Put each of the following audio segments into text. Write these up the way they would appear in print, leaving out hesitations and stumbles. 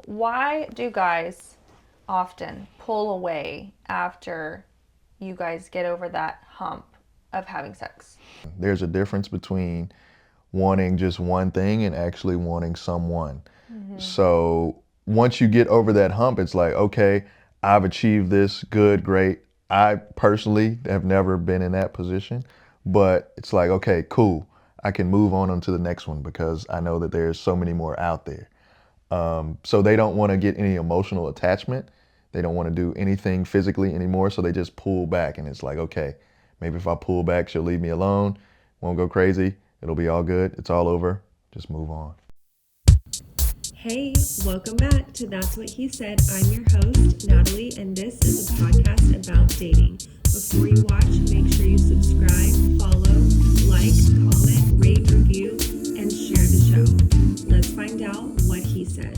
Why do guys often pull away after you guys get over that hump of having sex? There's a difference between wanting just one thing and actually wanting someone. So once you get over that hump, it's like, okay, I've achieved this, good, great. I personally have never been in that position, but it's like, okay, cool. I can move on to the next one because I know that there's so many more out there. So they don't want to get any emotional attachment. They don't want to do anything physically anymore. So they just pull back. And it's like, okay, maybe if I pull back, she'll leave me alone. Won't go crazy. It'll be all good. It's all over. Just move on. Hey, welcome back to That's What He Said. I'm your host, Natalie, and this is a podcast about dating. Before you watch, make sure you subscribe, follow, like, comment, rate, review, and share the show. Let's find out what he said.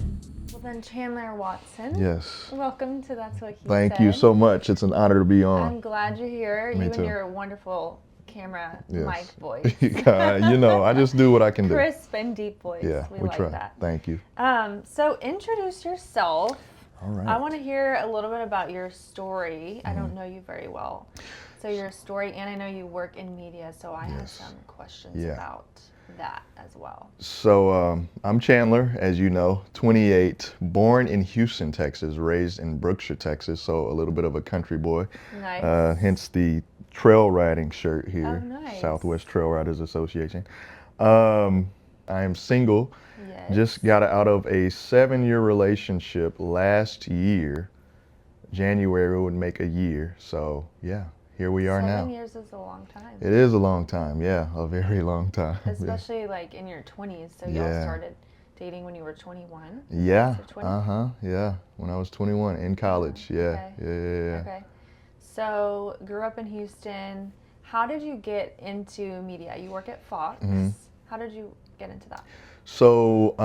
Well, then, Chandler Watson, Yes. welcome to That's What He Thank you Said. so much. It's an honor to be on. I'm glad you're here. Me You too. and your wonderful camera mic Yes. voice. I just do what I can do. Crisp and deep voice. Yeah, we we like try. that. Thank you. So introduce yourself. All right. I want to hear a little bit about your story. I don't know you very well. So your story, and I know you work in media, so I have Yes. some questions Yeah. about that as well. So I'm Chandler, as you know, 28, born in Houston, Texas, raised in Brookshire, Texas, so a little bit of a country boy. Nice. Hence the trail riding shirt here, Oh, nice. Southwest Trail Riders Association. I am single. Yes. Just got out of a 7-year relationship last year. January would make a year. So yeah, here we are now. 7 years is a long time. It is a long time, yeah, a very long time. Especially like in your 20s. So y'all Yeah. started dating when you were 21? Yeah. So 20? Yeah. When I was 21 in college. Yeah. Okay. Yeah. Okay. So grew up in Houston. How did you get into media? You work at Fox. Mm-hmm. How did you get into that? So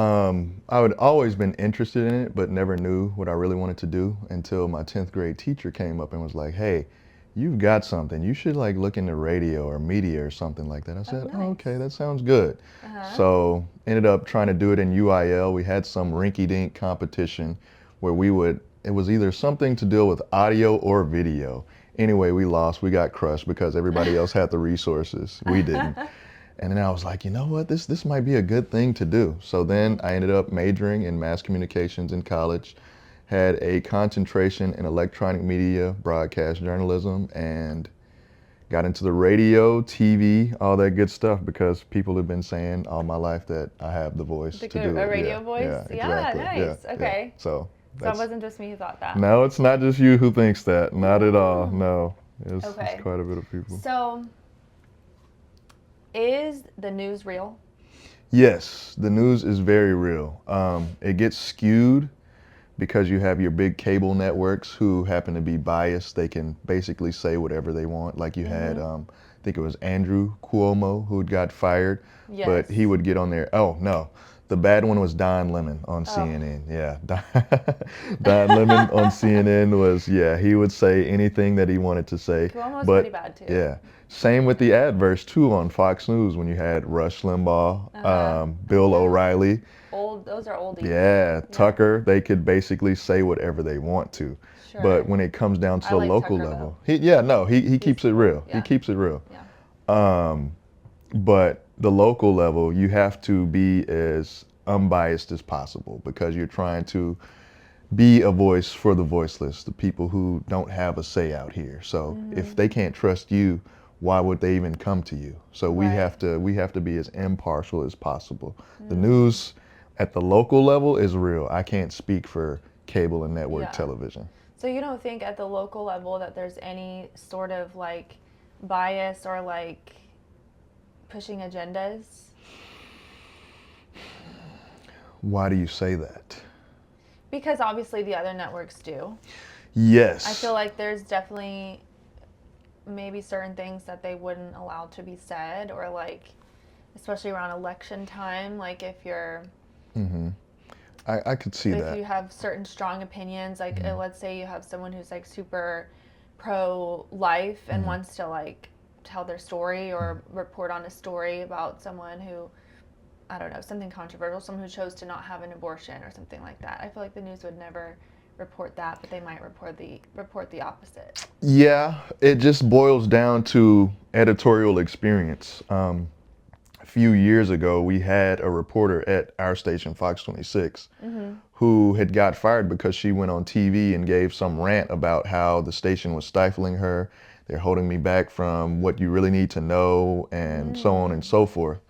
I had always been interested in it, but never knew what I really wanted to do until my 10th grade teacher came up and was like, "Hey, you've got something. You should like look into radio or media or something like that." I said, nice. "Oh, okay, that sounds good." Uh-huh. So ended up trying to do it in UIL. We had some rinky-dink competition where it was either something to deal with audio or video. Anyway, we lost. We got crushed because everybody else had the resources. We didn't. And then I was like, you know what, this might be a good thing to do. So then I ended up majoring in mass communications in college, had a concentration in electronic media, broadcast journalism, and got into the radio, TV, all that good stuff because people have been saying all my life that I have the voice to do it. A radio Yeah, voice? yeah, exactly. Nice. Yeah, Okay. yeah. So So it wasn't just me who thought that. no, it's not just you who thinks that. Not at all. No, it's Okay. quite a bit of people. So is the news real? Yes, the news is very real. It gets skewed because you have your big cable networks who happen to be biased. They can basically say whatever they want. Like you had, I think it was Andrew Cuomo who got fired, but he Yes. would get on there. Oh no, the bad one was Don Lemon on CNN. Yeah, Don Lemon on CNN was he would say anything that he wanted to say. Cuomo's But pretty bad too. yeah, same with the adverse too on Fox News when you had Rush Limbaugh, Bill O'Reilly. Those are oldies. Yeah, Tucker, they could basically say whatever they want to. Sure. But when it comes down to I the like local Tucker, level, though. he keeps it real. Yeah. He keeps it real. Yeah. But the local level, you have to be as unbiased as possible because you're trying to be a voice for the voiceless, the people who don't have a say out here. So if they can't trust you, why would they even come to you? So we Right. have to be as impartial as possible. The news at the local level is real. I can't speak for cable and network Yeah. television. So you don't think at the local level that there's any sort of like bias or like pushing agendas? Why do you say that? Because obviously the other networks do. Yes. I feel like there's definitely maybe certain things that they wouldn't allow to be said, or like especially around election time, like if you're I could see if that. you have certain strong opinions, like let's say you have someone who's like super pro life and wants to like tell their story or report on a story about someone who I don't know, something controversial, someone who chose to not have an abortion or something like that. I feel like the news would never report that, but they might report the opposite. Yeah, it just boils down to editorial experience. A few years ago, we had a reporter at our station, Fox 26, who had got fired because she went on TV and gave some rant about how the station was stifling her. They're holding me back from what you really need to know, and so on and so forth.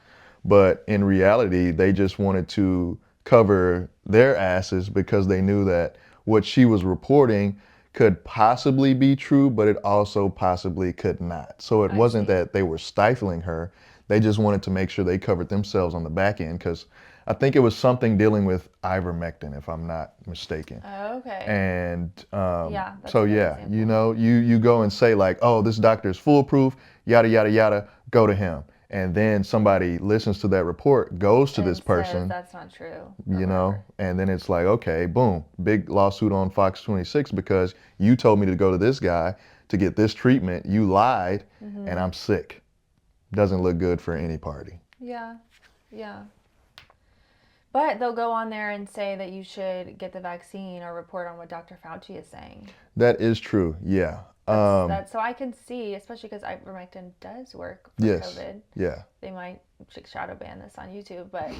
But in reality, they just wanted to cover their asses because they knew that what she was reporting could possibly be true, but it also possibly could not. So it wasn't that they were stifling her. They just wanted to make sure they covered themselves on the back end, because I think it was something dealing with ivermectin, if I'm not mistaken. Oh, okay. And Yeah, that's so a good yeah, example. you know, you go and say like, oh, this doctor is foolproof, yada yada yada, go to him. And then somebody listens to that report, goes to And this says person, that's not true. you know, and then it's like, okay, boom, big lawsuit on Fox 26 because you told me to go to this guy to get this treatment. You lied, and I'm sick. Doesn't look good for any party. Yeah, yeah. But they'll go on there and say that you should get the vaccine or report on what Dr. Fauci is saying. That is true, yeah. That's so I can see, especially because ivermectin does work for COVID. Yeah. They might shadow ban this on YouTube, but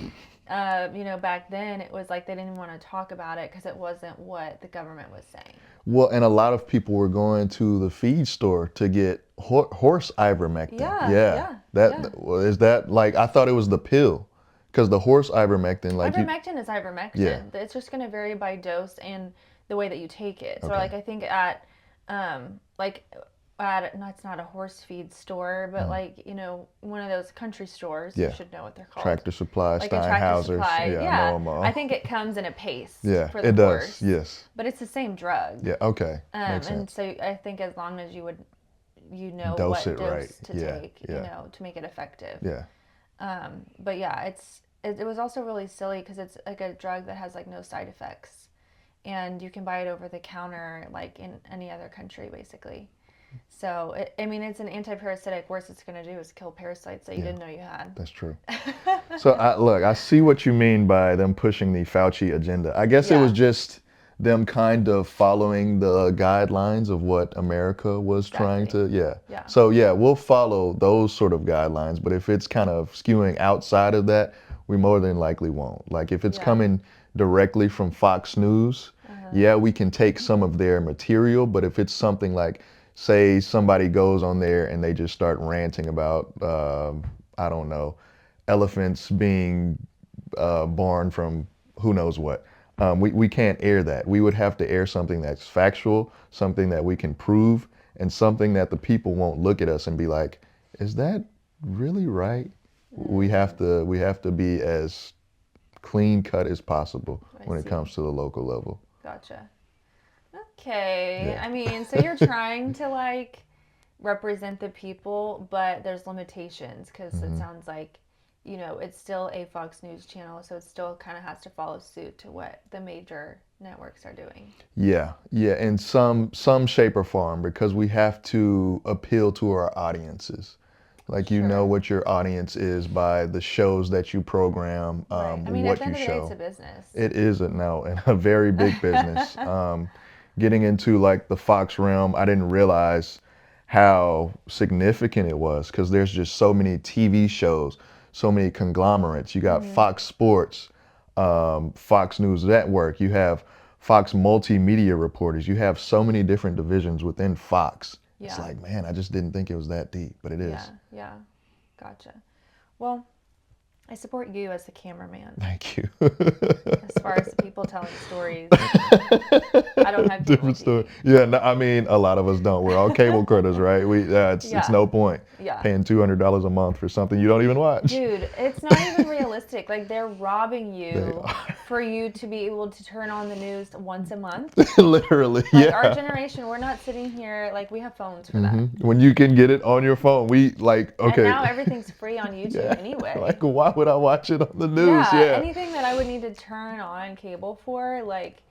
you know, back then it was like they didn't want to talk about it because it wasn't what the government was saying. Well, and a lot of people were going to the feed store to get horse ivermectin. Well, is that like, I thought it was the pill, because the horse ivermectin, like ivermectin is ivermectin. Yeah. It's just going to vary by dose and the way that you take it. So Okay. like I think at no, it's not a horse feed store, but like, you know, one of those country stores. Yeah. You should know what they're called. Tractor Supply, Like a Tractor Steinhauser's. Supply. Yeah, Yeah. I know them all. I think it comes in a paste. Yeah, for the it horse. does. Yes. But it's the same drug. Yeah. Okay. Makes And sense. so I think as long as you know Dose what it dose right. to Yeah, take, yeah. you know, to make it effective. Yeah. But yeah, it was also really silly because it's like a drug that has like no side effects, and you can buy it over the counter like in any other country basically. So I mean, it's an anti-parasitic. Worst it's going to do is kill parasites that you didn't know you had. That's true. So I see what you mean by them pushing the Fauci agenda. I guess it was just them kind of following the guidelines of what America was trying to, Yeah. So yeah, we'll follow those sort of guidelines, but if it's kind of skewing outside of that, we more than likely won't. Like if it's coming directly from Fox News, yeah, we can take some of their material, but if it's something like, say somebody goes on there and they just start ranting about, I don't know, elephants being born from who knows what. We can't air that. We would have to air something that's factual, something that we can prove, and something that the people won't look at us and be like, is that really right? We have to be as clean cut as possible when it comes to the local level. Gotcha. Okay. Yeah. I mean, so you're trying to like represent the people, but there's limitations because it sounds like, you know, it's still a Fox News channel, so it still kind of has to follow suit to what the major networks are doing. Yeah, in some shape or form, because we have to appeal to our audiences. Like you know what your audience is by the shows that you program, Right. I mean, what at the end you of the day, show. it's a business. It is a very big business. Getting into like the Fox realm, I didn't realize how significant it was, because there's just so many TV shows, so many conglomerates. You got Fox Sports, Fox News Network, you have Fox Multimedia Reporters, you have so many different divisions within Fox. It's like, man, I just didn't think it was that deep, but it is. Yeah. Gotcha. Well, I support you as the cameraman. Thank you. As far as the people telling stories, I don't have Different story. Yeah, no, I mean, a lot of us don't. We're all cable cutters, right? It's no point paying $200 a month for something you don't even watch. Dude, it's not even realistic. Like, they're robbing you for you to be able to turn on the news once a month. Literally, Like, our generation, we're not sitting here, like, we have phones for that. When you can get it on your phone, okay. And now everything's free on YouTube anyway. Like, why would I watch it on the news? Anything that I would need to turn on cable for, like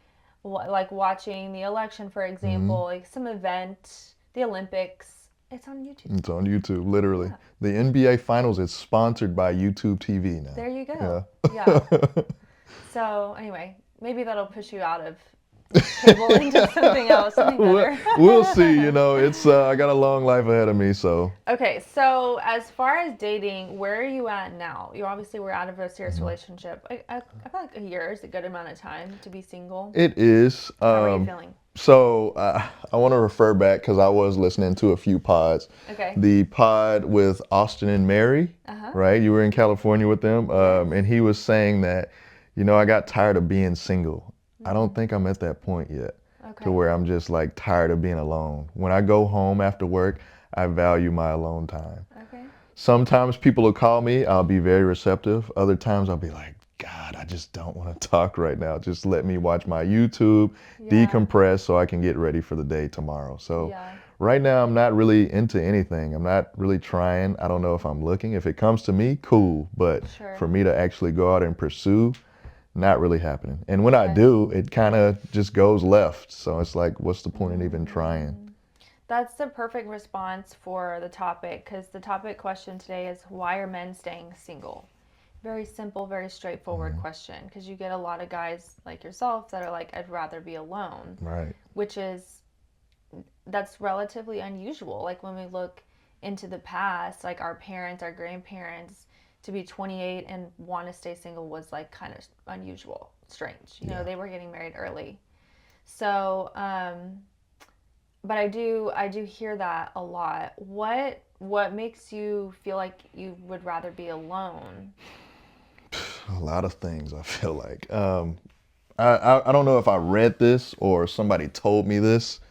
watching the election, for example, like some event, the Olympics, It's on YouTube. It's on YouTube, literally. Yeah. The NBA Finals is sponsored by YouTube TV now. There you go. Yeah. Yeah. So anyway, maybe that'll push you out of cable into something else, something better. We'll see. You know, it's I got a long life ahead of me, so. Okay, so as far as dating, where are you at now? You obviously were out of a serious relationship. I feel like a year is a good amount of time to be single. It is. How are you feeling? So I want to refer back because I was listening to a few pods. Okay. The pod with Austin and Mary, right? You were in California with them, and he was saying that, you know, I got tired of being single. I don't think I'm at that point yet, to where I'm just like tired of being alone. When I go home after work, I value my alone time. Okay. Sometimes people will call me, I'll be very receptive. Other times I'll be like, God, I just don't want to talk right now. Just let me watch my YouTube, decompress so I can get ready for the day tomorrow. So right now I'm not really into anything. I'm not really trying. I don't know if I'm looking. If it comes to me, cool. But for me to actually go out and pursue, not really happening. And when I do, it kind of just goes left. So it's like, what's the point in even trying? That's the perfect response for the topic, because the topic question today is, why are men staying single? Very simple, very straightforward question, because you get a lot of guys like yourself that are like, I'd rather be alone. Right. That's relatively unusual. Like when we look into the past, like our parents, our grandparents, to be 28 and want to stay single was like kind of unusual, strange. You know, they were getting married early. So, but I do hear that a lot. What makes you feel like you would rather be alone? A lot of things, I feel like. I don't know if I read this or somebody told me this,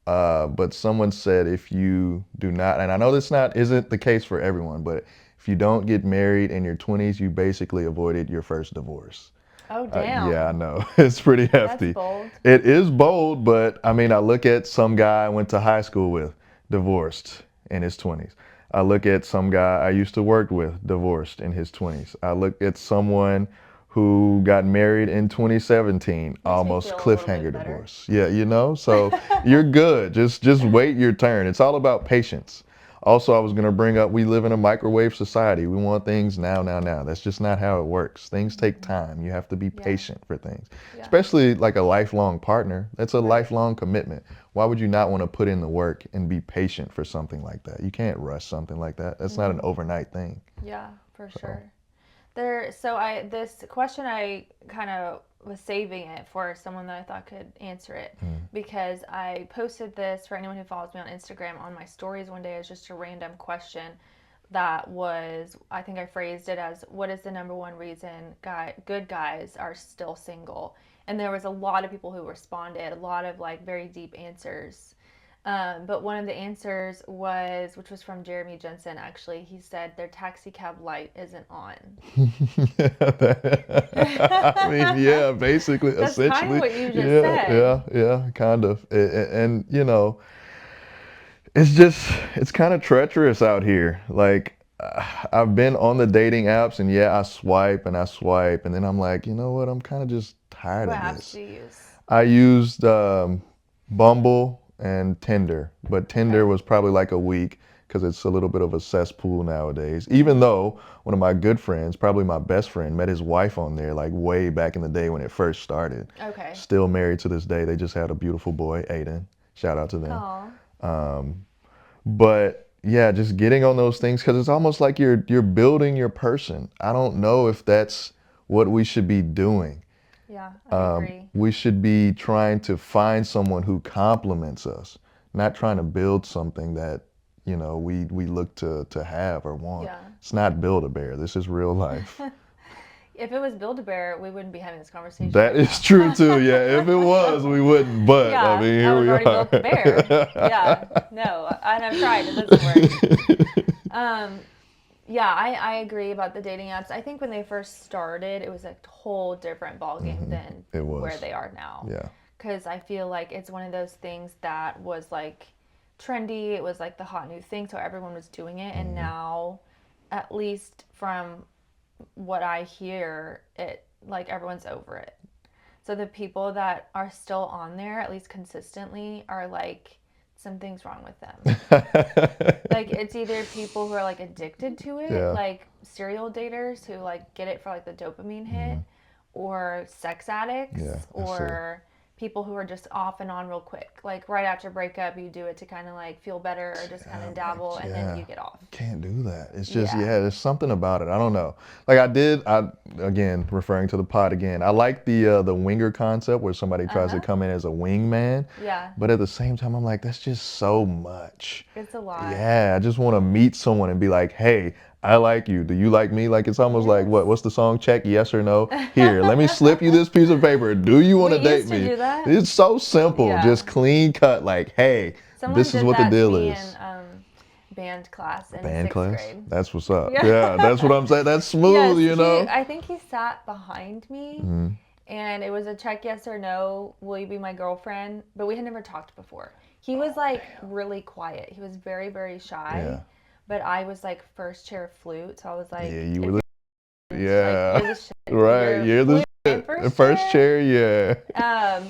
but someone said if you do not, and I know this isn't the case for everyone, but if you don't get married in your 20s, you basically avoided your first divorce. Oh, damn. Yeah, I know. It's pretty hefty. That's bold. It is bold, but I mean, I look at some guy I went to high school with, divorced in his 20s. I look at some guy I used to work with, divorced in his 20s. I look at someone who got married in 2017, almost cliffhanger divorce. Yeah, you know, so you're good. Just wait your turn. It's all about patience. Also, I was going to bring up, we live in a microwave society. We want things now. That's just not how it works. Things take time. You have to be patient for things, especially like a lifelong partner. That's a lifelong commitment. Why would you not want to put in the work and be patient for something like that? You can't rush something like that. That's not an overnight thing. Yeah, for sure. This question, I kind of was saving it for someone that I thought could answer it, because I posted this for anyone who follows me on Instagram on my stories one day as just a random question that was, I think I phrased it as, what is the number one reason good guys are still single? And there was a lot of people who responded, a lot of like very deep answers. But one of the answers was, which was from Jeremy Jensen, actually, he said their taxi cab light isn't on. I mean, yeah, basically, That's essentially. kind of what you just said. Yeah, kind of. And, you know, it's kind of treacherous out here. Like, I've been on the dating apps, and I swipe, and then I'm like, you know what? I'm kind of just tired What of apps this. do you use? I used Bumble and Tinder, but Tinder was probably like a week because it's a little bit of a cesspool nowadays. Even though one of my good friends, probably my best friend, met his wife on there like way back in the day when it first started. Okay. Still married to this day. They just had a beautiful boy, Aiden. Shout out to them. Aw. But yeah, just getting on those things because it's almost like you're building your person. I don't know if that's what we should be doing. Yeah, I agree. We should be trying to find someone who complements us, not trying to build something that, you know, we look to have or want. Yeah. It's not Build-A-Bear. This is real life. If it was Build-A-Bear, we wouldn't be having this conversation. That is true too. Yeah, if it was, we wouldn't. But Yeah, I mean, here we already are. built the bear. Yeah, no, and I've tried. It doesn't work. Yeah, I agree about the dating apps. I think when they first started, it was a whole different ballgame than where they are now. Yeah. Because I feel like it's one of those things that was like trendy. It was like the hot new thing, so everyone was doing it. And now, at least from what I hear, it like everyone's over it. So the people that are still on there, at least consistently, are like something's wrong with them. Like, it's either people who are like addicted to it, Yeah. like serial daters who like get it for like the dopamine hit, or sex addicts, Yeah, I see. or people who are just off and on real quick. Like right after breakup, you do it to kind of like feel better or just kind of dabble, and then you get off. Can't do that. It's just, Yeah. there's something about it. I don't know. Like again, referring to the pod again, I like the winger concept where somebody tries to come in as a wingman. Yeah. But at the same time, I'm like, that's just so much. It's a lot. Yeah, I just want to meet someone and be like, hey, I like you. Do you like me? Like, it's almost like, what's the song? Check yes or no. Here, let me slip you this piece of paper. Do you want to date used to me? do that. It's so simple. Yeah. Just clean cut. Like, hey, Someone this is did what the that to deal me is. in band class in Band sixth class? grade. That's what's up. Yeah. Yeah, that's what I'm saying. That's smooth, Yes, you know? I think he sat behind me, and it was a check yes or no, will you be my girlfriend? But we had never talked before. He was like really quiet. He was very, very shy. Yeah. But I was like first chair flute, so I was like, Yeah, you were if the... you're Yeah. like, you're the shit. Right, you're the flute shit. and First chair, yeah.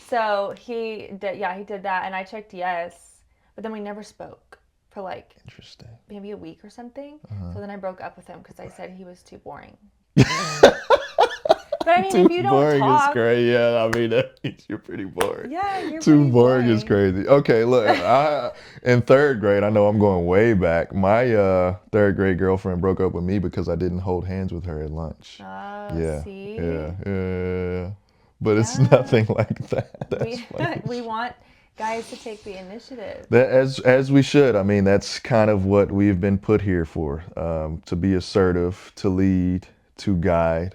So he did that, and I checked yes, but then we never spoke for like Interesting. maybe a week or something. So then I broke up with him because I said he was too boring. But I mean, if you don't boring talk, is great. Yeah, I mean, you're pretty boring. yeah, you're Too pretty boring is crazy. Okay, look, in third grade, I know I'm going way back. My third grade girlfriend broke up with me because I didn't hold hands with her at lunch. Oh, see? Yeah. But it's Yeah. nothing like that. That's funny. We want guys to take the initiative. That, as we should. I mean, that's kind of what we've been put here for, to be assertive, to lead, to guide,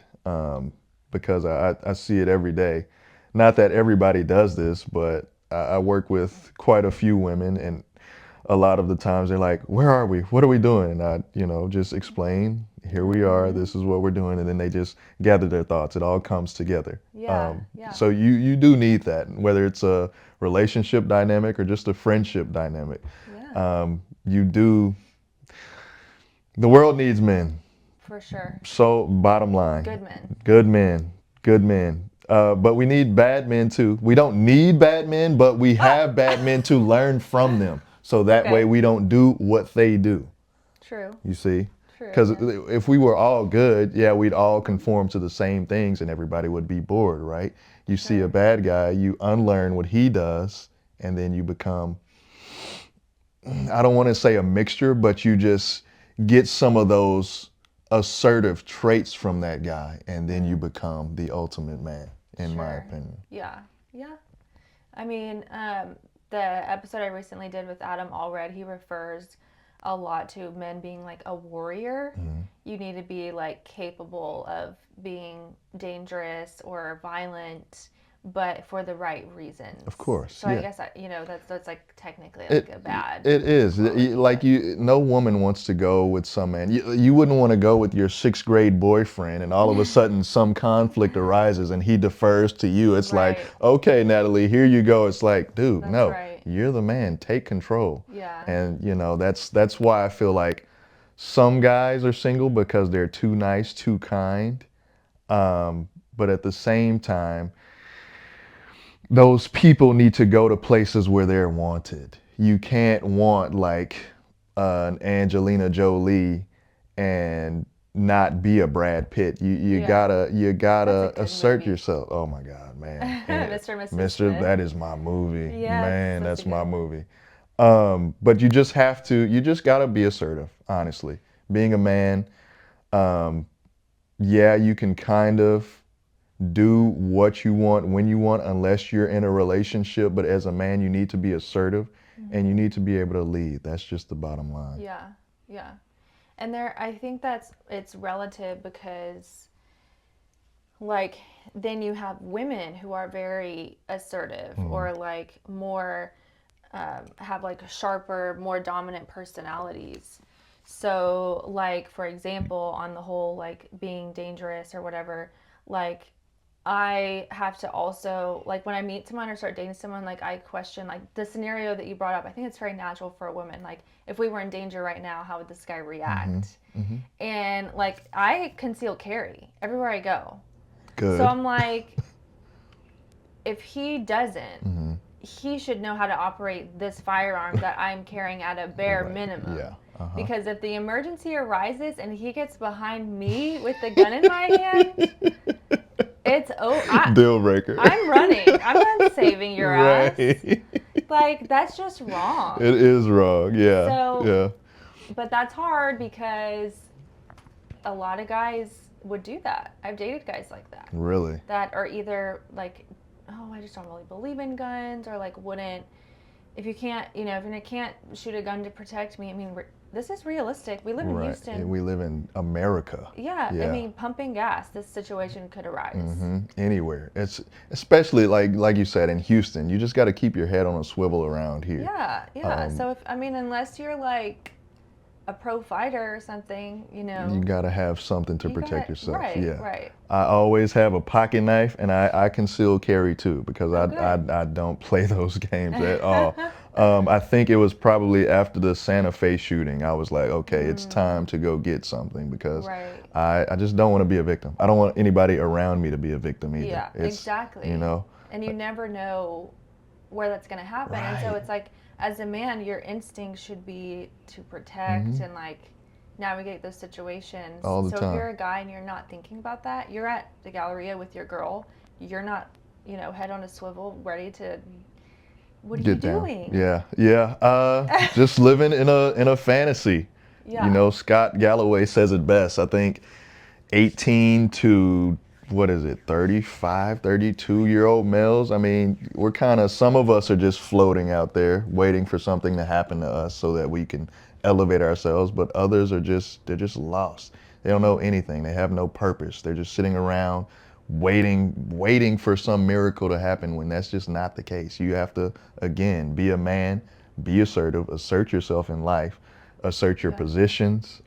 because I see it every day. Not that everybody does this, but I work with quite a few women, and a lot of the times they're like, where are we? What are we doing? And I, just explain, here we are, this is what we're doing, and then they just gather their thoughts. It all comes together. Yeah. So you do need that, whether it's a relationship dynamic or just a friendship dynamic. Yeah. The world needs men. For sure. So bottom line. Good men. Good men. But we need bad men too. We don't need bad men, but we have bad men to learn from them. So that way we don't do what they do. True. You see? True. Because if we were all good, we'd all conform to the same things and everybody would be bored, right? You see a bad guy, you unlearn what he does, and then you become, I don't want to say a mixture, but you just get some of those assertive traits from that guy, and then you become the ultimate man, in my opinion. Yeah. I mean, the episode I recently did with Adam Allred, he refers a lot to men being like a warrior. You need to be like capable of being dangerous or violent, but for the right reasons. Of course. So I guess that's like technically like a bad. It is like no woman wants to go with some man. You wouldn't want to go with your sixth grade boyfriend, and all of a sudden some conflict arises and he defers to you. It's like, okay, Natalie, here you go. It's like, dude, no, you're the man. Take control. Yeah. And that's why I feel like some guys are single because they're too nice, too kind, but at the same time, those people need to go to places where they're wanted. You can't want like an Angelina Jolie and not be a Brad Pitt. You gotta assert yourself. Oh my God, man. Mr. and Mrs. Mr. Smith. That is my movie. Yes, man, that's my movie. But you just gotta be assertive, honestly. Being a man, you can kind of do what you want when you want, unless you're in a relationship. But as a man, you need to be assertive, and you need to be able to lead. That's just the bottom line. Yeah. And I think it's relative, because like then you have women who are very assertive or like more have like sharper, more dominant personalities. So like, for example, on the whole, like being dangerous or whatever, like I have to also, like when I meet someone or start dating someone, like I question like the scenario that you brought up. I think it's very natural for a woman. Like if we were in danger right now, how would this guy react? And like I conceal carry everywhere I go. Good. So I'm like, if he doesn't, he should know how to operate this firearm that I'm carrying at a bare Right. minimum. Yeah. Because if the emergency arises and he gets behind me with the gun in my hand, it's Deal breaker. I'm running. I'm not saving your ass. Right. Like, that's just wrong. It is wrong. Yeah. So, yeah. but that's hard because a lot of guys would do that. I've dated guys like that. Really? That are either like, oh, I just don't really believe in guns, or like wouldn't, if you can't, if you can't shoot a gun to protect me, I mean, this is realistic. We live in Right. Houston. And we live in America. Yeah, I mean, pumping gas, this situation could arise. Anywhere. It's especially like you said in Houston. You just got to keep your head on a swivel around here. Yeah. So unless you're like a pro fighter or something, you got to have something to protect yourself. Right. I always have a pocket knife, and I conceal carry too, because I don't play those games at all. I think it was probably after the Santa Fe shooting, I was like, okay, it's time to go get something, because I just don't want to be a victim. I don't want anybody around me to be a victim either. Yeah, exactly. And you never know where that's going to happen. Right. And so it's like, as a man, your instinct should be to protect and like navigate those situations. All the time. So if you're a guy and you're not thinking about that, you're at the Galleria with your girl, you're not, head on a swivel, ready to, what are you doing? Yeah. Just living in a fantasy. Yeah. Scott Galloway says it best. I think 18 to 35, 32-year-old males. I mean, some of us are just floating out there waiting for something to happen to us so that we can elevate ourselves, but others they're just lost. They don't know anything. They have no purpose. They're just sitting around waiting for some miracle to happen, when that's just not the case. You have to, again, be a man, be assertive, assert yourself in life, assert your positions,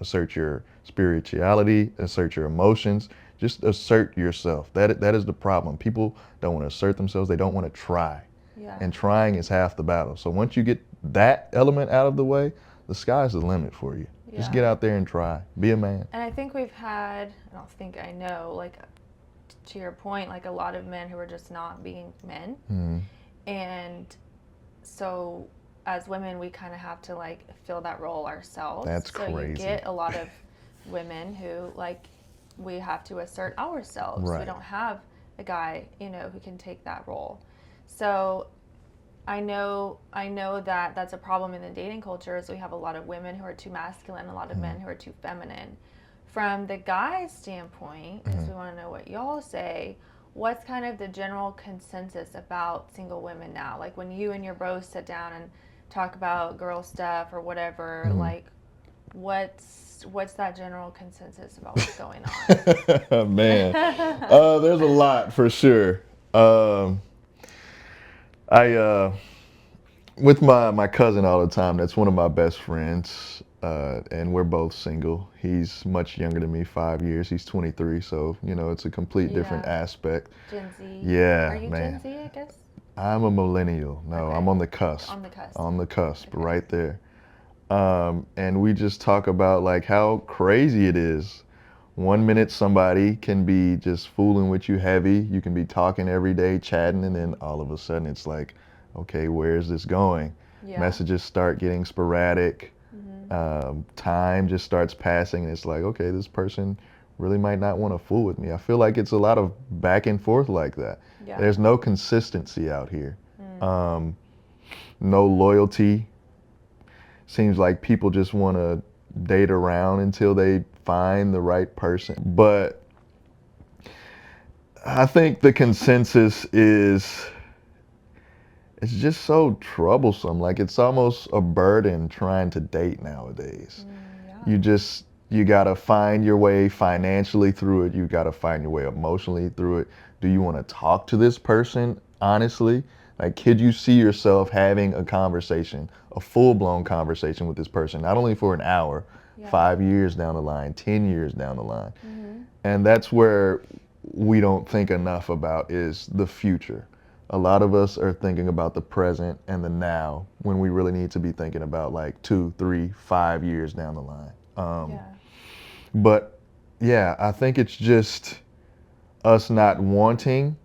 assert your spirituality, assert your emotions. Just assert yourself. That is the problem. People don't want to assert themselves. They don't want to try. Yeah. And trying is half the battle. So once you get that element out of the way, the sky's the limit for you. Yeah. Just get out there and try. Be a man. And I think I know, like, to your point, like a lot of men who are just not being men. And so as women, we kind of have to like fill that role ourselves. That's crazy. So you get a lot of women who like, we have to assert ourselves. Right. We don't have a guy, who can take that role. So I know that that's a problem in the dating culture, is we have a lot of women who are too masculine, a lot of men who are too feminine. From the guy's standpoint, because we want to know what y'all say, what's kind of the general consensus about single women now? Like when you and your bros sit down and talk about girl stuff or whatever, like what's that general consensus about what's going on? Man, there's a lot for sure. I with my cousin all the time. That's one of my best friends, and we're both single. He's much younger than me, 5 years. He's 23, so it's a complete different aspect. Gen Z. Yeah, Are you man. Gen Z, I guess? I'm a millennial. No, Okay. I'm on the cusp. On the cusp, right there. And we just talk about like how crazy it is. 1 minute somebody can be just fooling with you heavy. You can be talking every day, chatting, and then all of a sudden it's like, okay, where is this going? Yeah. Messages start getting sporadic. Time just starts passing, and it's like, okay, this person really might not want to fool with me. I feel like it's a lot of back and forth like that. Yeah. There's no consistency out here. No loyalty. Seems like people just want to date around until they find the right person. But I think the consensus is, it's just so troublesome. Like, it's almost a burden trying to date nowadays. You gotta find your way financially through it. You gotta find your way emotionally through it. Do you want to talk to this person honestly? Like, could you see yourself having a conversation, a full-blown conversation with this person, not only for an hour, 5 years down the line, 10 years down the line? And that's where we don't think enough about, is the future. A lot of us are thinking about the present and the now, when we really need to be thinking about like 2, 3, 5 years down the line. But yeah, I think it's just us not wanting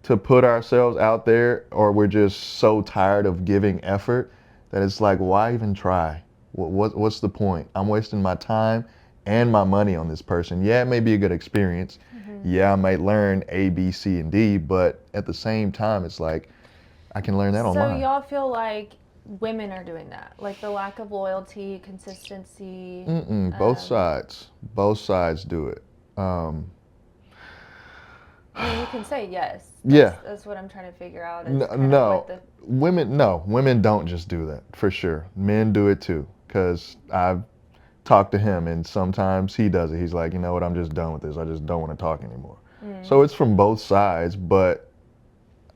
to put ourselves out there, or we're just so tired of giving effort that it's like, why even try? What's the point? I'm wasting my time and my money on this person. Yeah, it may be a good experience. Yeah, I might learn A, B, C, and D, but at the same time, it's like, I can learn that So online. y'all feel like women are doing that, like the lack of loyalty, consistency. Both sides. Both sides do it. I mean, you can say yes. Yeah. That's what I'm trying to figure out. Is No, kind of no. what the Women don't just do that, for sure. Men do it too, because I've talked to him, and sometimes he does it. He's like, you know what, I'm just done with this. I just don't want to talk anymore. So it's from both sides, but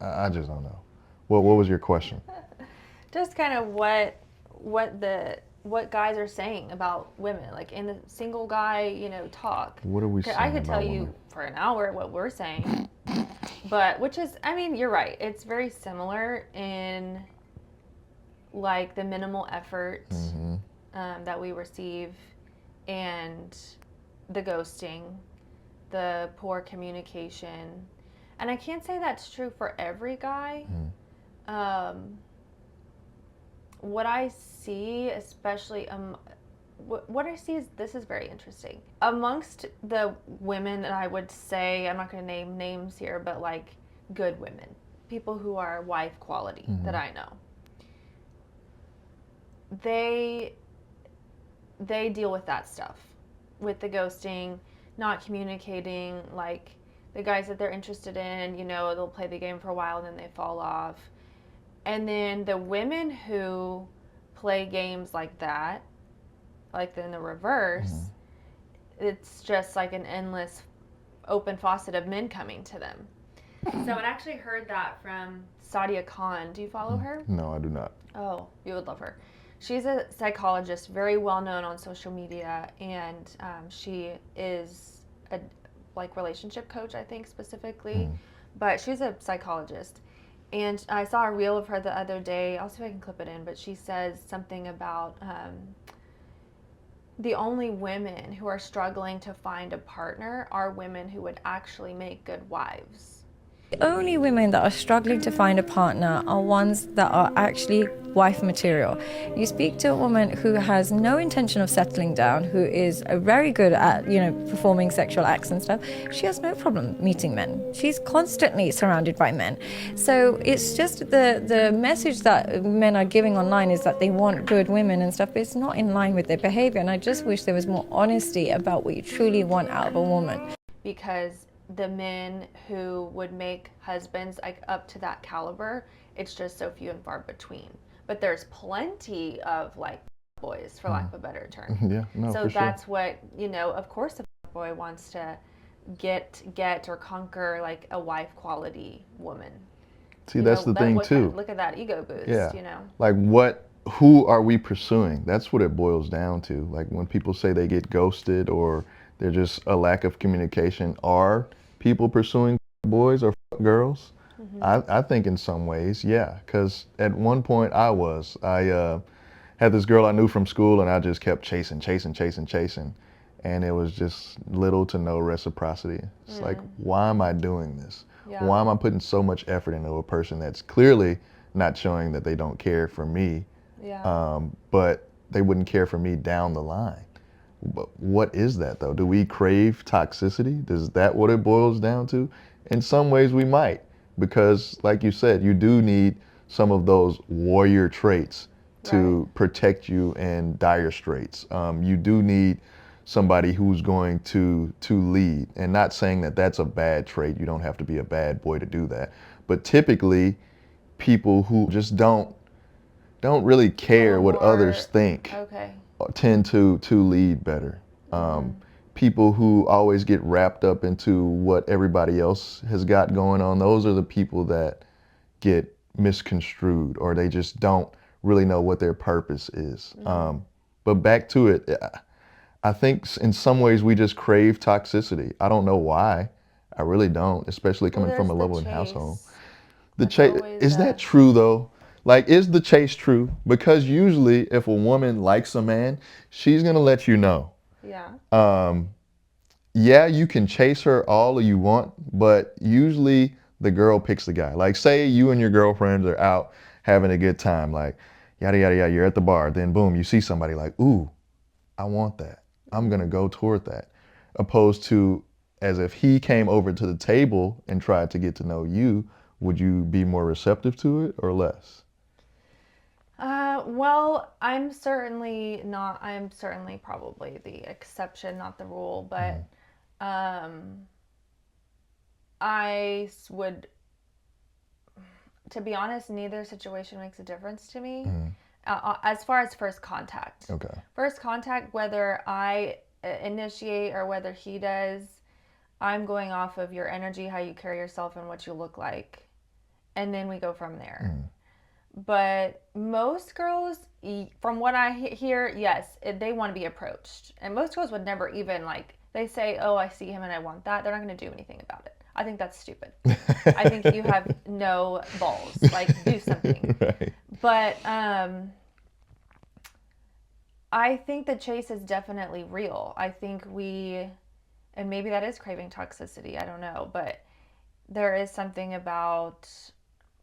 I just don't know. What was your question? just kind of what guys are saying about women, like in the single guy, talk. What are we 'Cause saying I could tell about you women? for an hour what we're saying, but which is, I mean, you're right. It's very similar in like the minimal effort that we receive, and the ghosting, the poor communication, and I can't say that's true for every guy. What I see, especially what I see is, this is very interesting amongst the women that I would say, I'm not going to name names here, but like good women, people who are wife quality that I know, they deal with that stuff, with the ghosting, not communicating, like the guys that they're interested in, they'll play the game for a while and then they fall off. And then the women who play games like that, like in the reverse, it's just like an endless open faucet of men coming to them. So I actually heard that from Sadia Khan. Do you follow her? No, I do not. Oh, you would love her. She's a psychologist, very well known on social media, and she is a relationship coach, I think, specifically. But she's a psychologist. And I saw a reel of her the other day. I'll see if I can clip it in. But she says something about the only women who are struggling to find a partner are women who would actually make good wives. The only women that are struggling to find a partner are ones that are actually wife material. You speak to a woman who has no intention of settling down, who is very good at, performing sexual acts and stuff. She has no problem meeting men. She's constantly surrounded by men. So it's just the message that men are giving online is that they want good women and stuff, but it's not in line with their behavior. And I just wish there was more honesty about what you truly want out of a woman. Because the men who would make husbands like up to that caliber, it's just so few and far between. But there's plenty of like boys, for lack of a better term. Yeah, no, so for that's sure. what, of course a boy wants to get or conquer like a wife quality woman. See, that's the thing too. Look at that ego boost, Yeah. Like who are we pursuing? That's what it boils down to. Like when people say they get ghosted or there's just a lack of communication, are people pursuing boys or girls? I think in some ways, yeah. Because at one point I had this girl I knew from school, and I just kept chasing. And it was just little to no reciprocity. It's like, why am I doing this? Yeah. Why am I putting so much effort into a person that's clearly not showing that they don't care for me, but they wouldn't care for me down the line? But what is that though? Do we crave toxicity? Is that what it boils down to? In some ways we might, because like you said, you do need some of those warrior traits to protect you in dire straits. You do need somebody who's going to lead, and not saying that that's a bad trait. You don't have to be a bad boy to do that. But typically people who just don't really care what others think tend to lead better. People who always get wrapped up into what everybody else has got going on, those are the people that get misconstrued, or they just don't really know what their purpose is. But back to it, I think in some ways we just crave toxicity. I don't know why. I really don't, especially coming from a loving household. The chase, is that true though? Like, is the chase true? Because usually if a woman likes a man, she's gonna let you know. Yeah. Yeah, you can chase her all you want, but usually the girl picks the guy. Like, say you and your girlfriends are out having a good time, like, yada, yada, yada, you're at the bar, then boom, you see somebody like, ooh, I want that. I'm going to go toward that. Opposed to as if he came over to the table and tried to get to know you, would you be more receptive to it or less? Well, I'm certainly not. I'm certainly probably the exception, not the rule. But I would, to be honest, neither situation makes a difference to me. As far as first contact. Okay. First contact, whether I initiate or whether he does, I'm going off of your energy, how you carry yourself, and what you look like, and then we go from there. But most girls, from what I hear, yes, they want to be approached. And most girls would never even they say, oh, I see him and I want that. They're not going to do anything about it. I think that's stupid. I think you have no balls. Do something. Right. But I think the chase is definitely real. I think and maybe that is craving toxicity. I don't know. But there is something about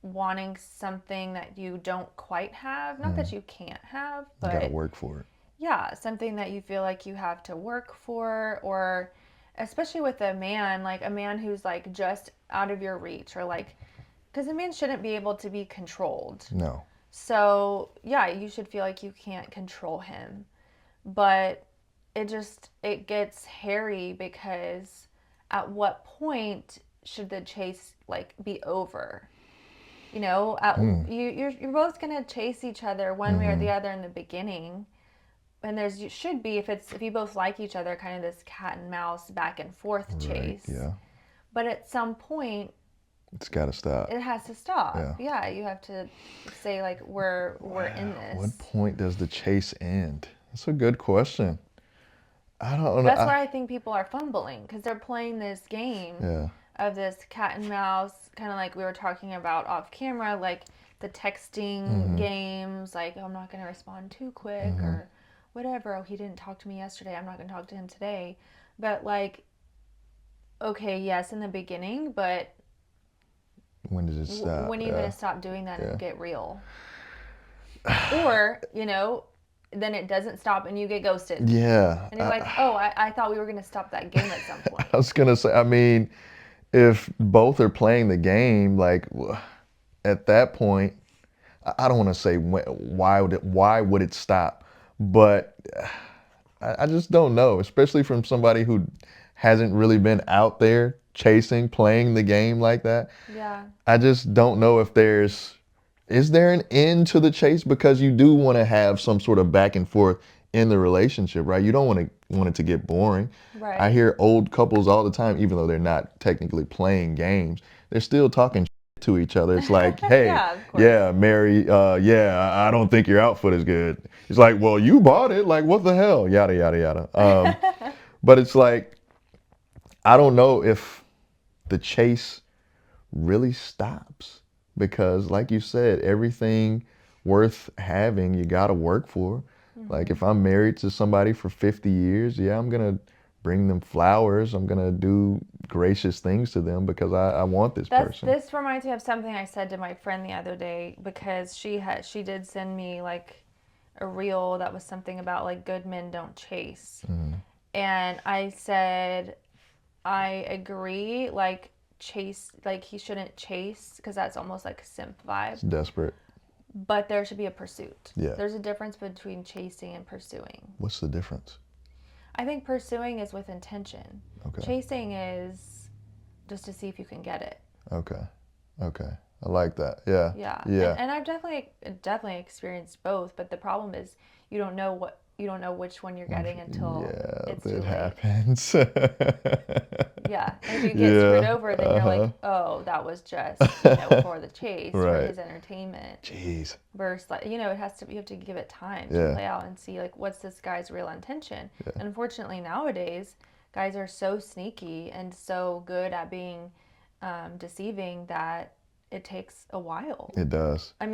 wanting something that you don't quite have. Not that you can't have, but you gotta work for it. Yeah, something that you feel like you have to work for, or especially with a man who's just out of your reach, or because a man shouldn't be able to be controlled. No. So yeah, you should feel like you can't control him. But it gets hairy, because at what point should the chase be over? You're both gonna chase each other one way or the other in the beginning, and should be, if you both like each other, kind of this cat and mouse back and forth chase. Right, yeah. But at some point, it's got to stop. It has to stop. Yeah. You have to say we're in this. What point does the chase end? That's a good question. I don't know. That's why I think people are fumbling, because they're playing this game. Yeah. Of this cat and mouse, kind of like we were talking about off camera, the texting games, oh, I'm not going to respond too quick, or whatever. Oh, he didn't talk to me yesterday, I'm not going to talk to him today. But okay, yes, in the beginning, but when does it stop? When are you going to stop doing that and get real? Or, then it doesn't stop and you get ghosted. Yeah. And you're oh, I thought we were going to stop that game at some point. I was going to say, if both are playing the game, at that point, I don't want to say why would it stop, but I just don't know, especially from somebody who hasn't really been out there chasing, playing the game like that. Yeah. I just don't know if is there an end to the chase, because you do want to have some sort of back and forth in the relationship, right? You don't want it to get boring. Right. I hear old couples all the time, even though they're not technically playing games, they're still talking to each other. It's hey, yeah, Mary, I don't think your outfit is good. It's well, you bought it. What the hell? Yada, yada, yada. But it's I don't know if the chase really stops, because like you said, everything worth having, you got to work for. If I'm married to somebody for 50 years, yeah, I'm going to bring them flowers. I'm going to do gracious things to them because I want this person. This reminds me of something I said to my friend the other day, because she did send me a reel that was something about good men don't chase. And I said, I agree, chase, he shouldn't chase, because that's almost a simp vibe. It's desperate. But there should be a pursuit. Yeah. There's a difference between chasing and pursuing. What's the difference? I think pursuing is with intention. Okay. Chasing is just to see if you can get it. Okay. I like that. Yeah. Yeah. And I've definitely experienced both, but the problem is you don't know which one you're getting until it's too it late. happens. Yeah. And if you get screwed over, then you're oh, that was just for the chase, for his entertainment. Jeez. Versus you have to give it time to play out and see what's this guy's real intention. Yeah. And unfortunately nowadays, guys are so sneaky and so good at being deceiving that it takes a while. It does. A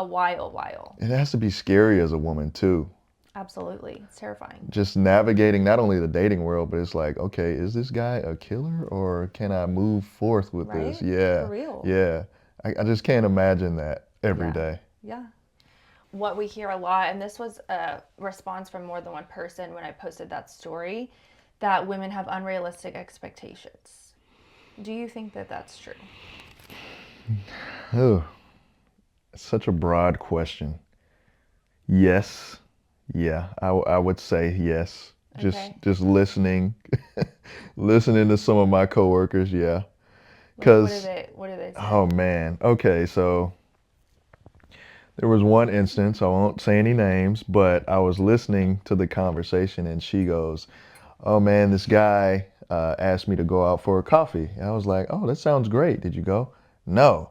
while. It has to be scary as a woman too. Absolutely. It's terrifying. Just navigating not only the dating world, but it's like, okay, is this guy a killer or can I move forth with this? Right? Yeah. For real. Yeah. I just can't imagine that every day. Yeah. What we hear a lot, and this was a response from more than one person when I posted that story, that women have unrealistic expectations. Do you think that that's true? Oh, it's such a broad question. Yes. Yeah, I would say yes. Okay. Just listening, listening to some of my coworkers, yeah. Like, Because, what do they say? oh man, okay, so there was one instance, I won't say any names, but I was listening to the conversation and she goes, oh man, this guy asked me to go out for a coffee. And I was like, oh, that sounds great. Did you go? No.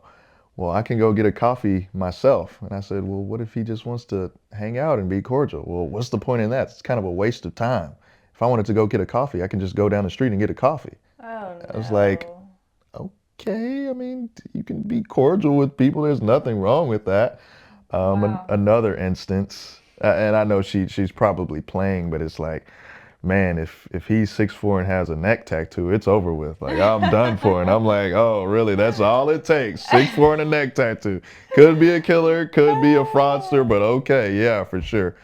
Well, I can go get a coffee myself. And I said, well, what if he just wants to hang out and be cordial? Well, what's the point in that? It's kind of a waste of time. If I wanted to go get a coffee, I can just go down the street and get a coffee. Oh, no. I was like, okay, I mean, you can be cordial with people. There's nothing wrong with that. Wow. Another instance, and I know she's probably playing, but it's like, man, if he's 6'4" and has a neck tattoo, it's over with. Like, I'm done for. And I'm like, oh, really? That's all it takes. 6'4" and a neck tattoo. Could be a killer, could be a fraudster, but okay, yeah, for sure.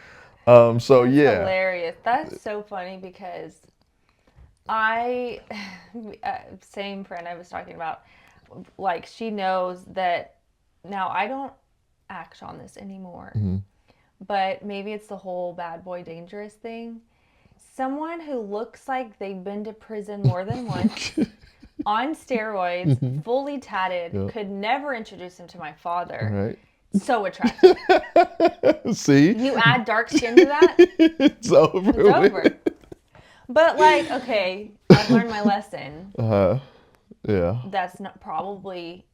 So That's yeah. hilarious. That's so funny because I, same friend I was talking about, like, she knows that now I don't act on this anymore, but maybe it's the whole bad boy dangerous thing. Someone who looks like they've been to prison more than once, on steroids, fully tatted, could never introduce him to my father. Right. So attractive. See? You add dark skin to that, It's over. it's over. But like, okay, I've learned my lesson. Yeah. That's not probably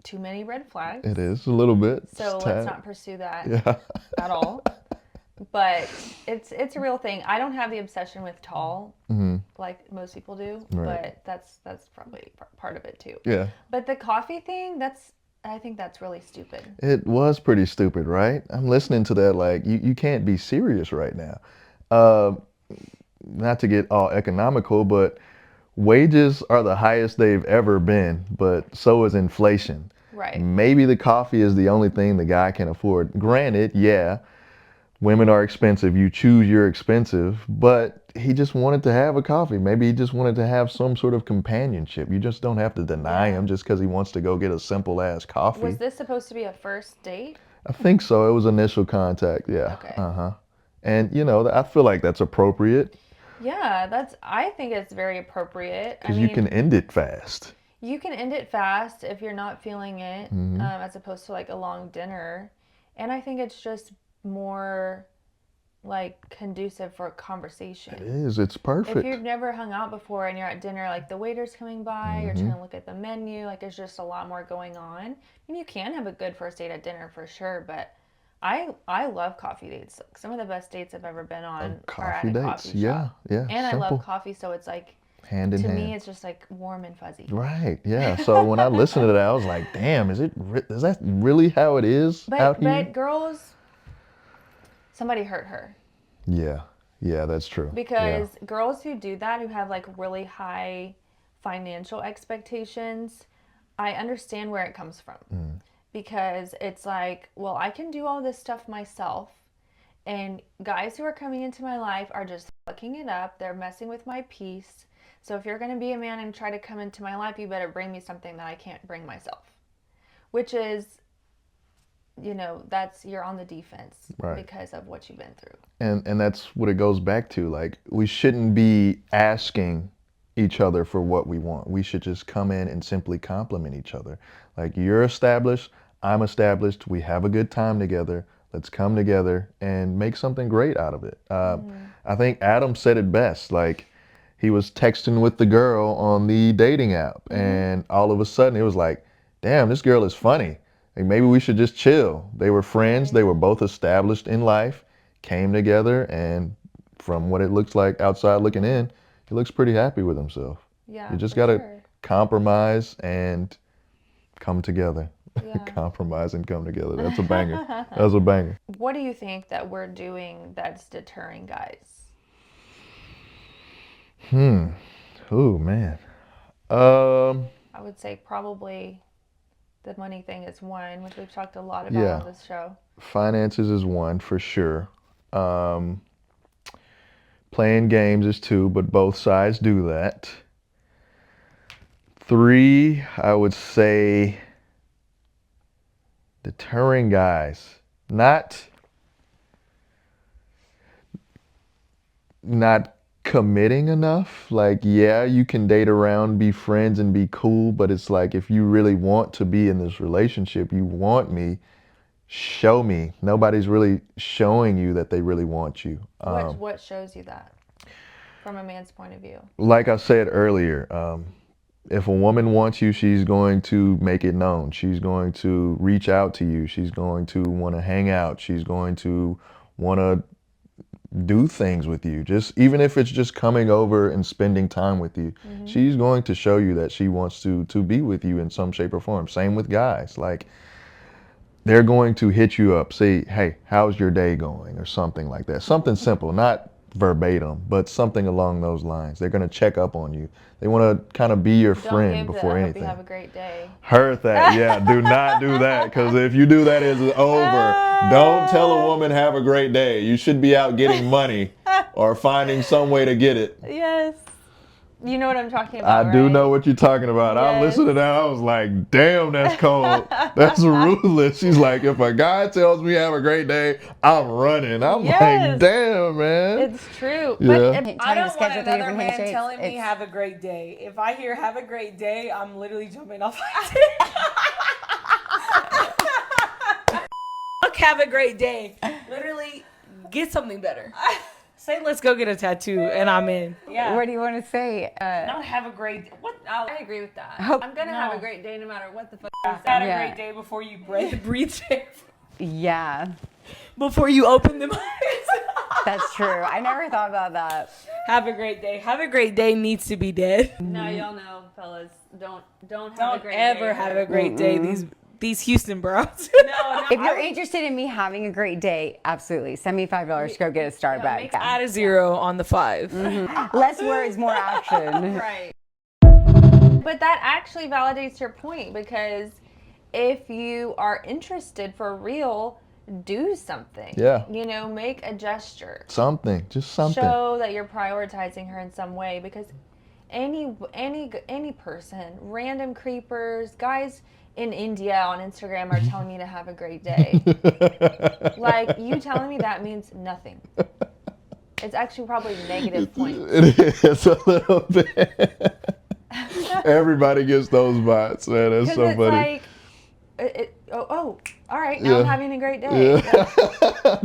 too many red flags. It is a little bit. So It's let's tad. not pursue that Yeah. at all. But it's a real thing. I don't have the obsession with tall like most people do, Right. but that's probably part of it too. Yeah. But the coffee thing, I think that's really stupid. It was pretty stupid, right? I'm listening to that like, you can't be serious right now. Not to get all economical, but wages are the highest they've ever been, but so is inflation. Right. Maybe the coffee is the only thing the guy can afford. Granted, yeah, women are expensive. You choose your expensive, but he just wanted to have a coffee. Maybe he just wanted to have some sort of companionship. You just don't have to deny him just because he wants to go get a simple ass coffee. Was this supposed to be a first date? I think so. It was initial contact. Yeah. Okay. And I feel like that's appropriate Yeah, I think it's very appropriate. because you can end it fast. You can end it fast if you're not feeling it, as opposed to like a long dinner. And I think it's just more like conducive for a conversation. It is. It's perfect. If you've never hung out before and you're at dinner, like the waiter's coming by, you're trying to look at the menu, like there's just a lot more going on. I mean, you can have a good first date at dinner for sure, but I love coffee dates. Some of the best dates I've ever been on are at a coffee shop. Yeah. And simple. I love coffee, so it's like, Hand in to hand. me, it's just like warm and fuzzy. Right. Yeah. So when I listened to that, I was like, damn, is that really how it is out here? But girls, somebody hurt her. Yeah. Yeah, that's true. Because girls who do that, who have like really high financial expectations, I understand where it comes from. Because it's like, well, I can do all this stuff myself. And guys who are coming into my life are just fucking it up. They're messing with my peace. So if you're going to be a man and try to come into my life, you better bring me something that I can't bring myself. Which is, you're on the defense because of what you've been through. And that's what it goes back to. Like, we shouldn't be asking each other for what we want. We should just come in and simply compliment each other. Like, you're established, I'm established, we have a good time together. Let's come together and make something great out of it. I think Adam said it best. Like, he was texting with the girl on the dating app, and all of a sudden it was like, damn, this girl is funny. Like, maybe we should just chill. They were friends. They were both established in life, came together, and from what it looks like outside looking in, he looks pretty happy with himself. Yeah, You just got to compromise and come together. Yeah. Compromise and come together. That's a banger. That's a banger. What do you think that we're doing that's deterring guys? Oh man. I would say probably the money thing is one, which we've talked a lot about Yeah. on this show. Finances is one for sure. Playing games is two, but both sides do that. Three, I would say deterring guys. Not committing enough. Like, yeah, you can date around, be friends and be cool, but it's like if you really want to be in this relationship, you want me, show me. Nobody's really showing you that they really want you. What shows you that from a man's point of view? Like I said earlier, if a woman wants you, she's going to make it known. She's going to reach out to you. She's going to want to hang out. She's going to want to do things with you. Just even if it's just coming over and spending time with you, she's going to show you that she wants to be with you in some shape or form. Same with guys. Like, they're going to hit you up, say, hey, how's your day going, or something like that. Something simple, not verbatim, but something along those lines. They're going to check up on you. They want to kind of be your friend before I anything. hope you have a great day. Heard that. Yeah, do not do that, because if you do that, it's over. Don't tell a woman have a great day. You should be out getting money or finding some way to get it. Yes. You know what I'm talking about, I do right? know what you're talking about. I Yes. listened to that. I was like, damn, that's cold. That's ruthless. She's like, if a guy tells me have a great day, I'm running. I'm Yes. like, damn, man. It's true. Yeah. But I don't want schedule three another different man handshakes. telling me It's- have a great day. If I hear have a great day, I'm literally jumping off my Fuck have a great day. Literally get something better. Say let's go get a tattoo and I'm in. Yeah. What do you want to say? Not have a great what? I agree with that. Hope- I'm gonna have No. a great day no matter what the fuck. Had a Yeah. great day before you breathe air. Yeah, Before you open them eyes. that's true. I never thought about that. Have a great day. Have a great day needs to be dead. No, y'all know, fellas. Don't have a Don't great ever day. have a great day. These Houston bros. No, If you're interested in me having a great day, absolutely. Send me $5 to go get a Starbucks. make- Yeah. Add a 0 on the 5. Less words, more action. right. But that actually validates your point, because if you are interested for real, do something. Yeah. You know, make a gesture. Something. Just something. Show that you're prioritizing her in some way, because any person, random creepers, guys in India on Instagram are telling me to have a great day. Like, you telling me that means nothing. It's actually probably negative points. It is a little bit. Everybody gets those vibes, man. That's Because so it's funny. like, all right, now I'm Yeah. having a great day. Yeah.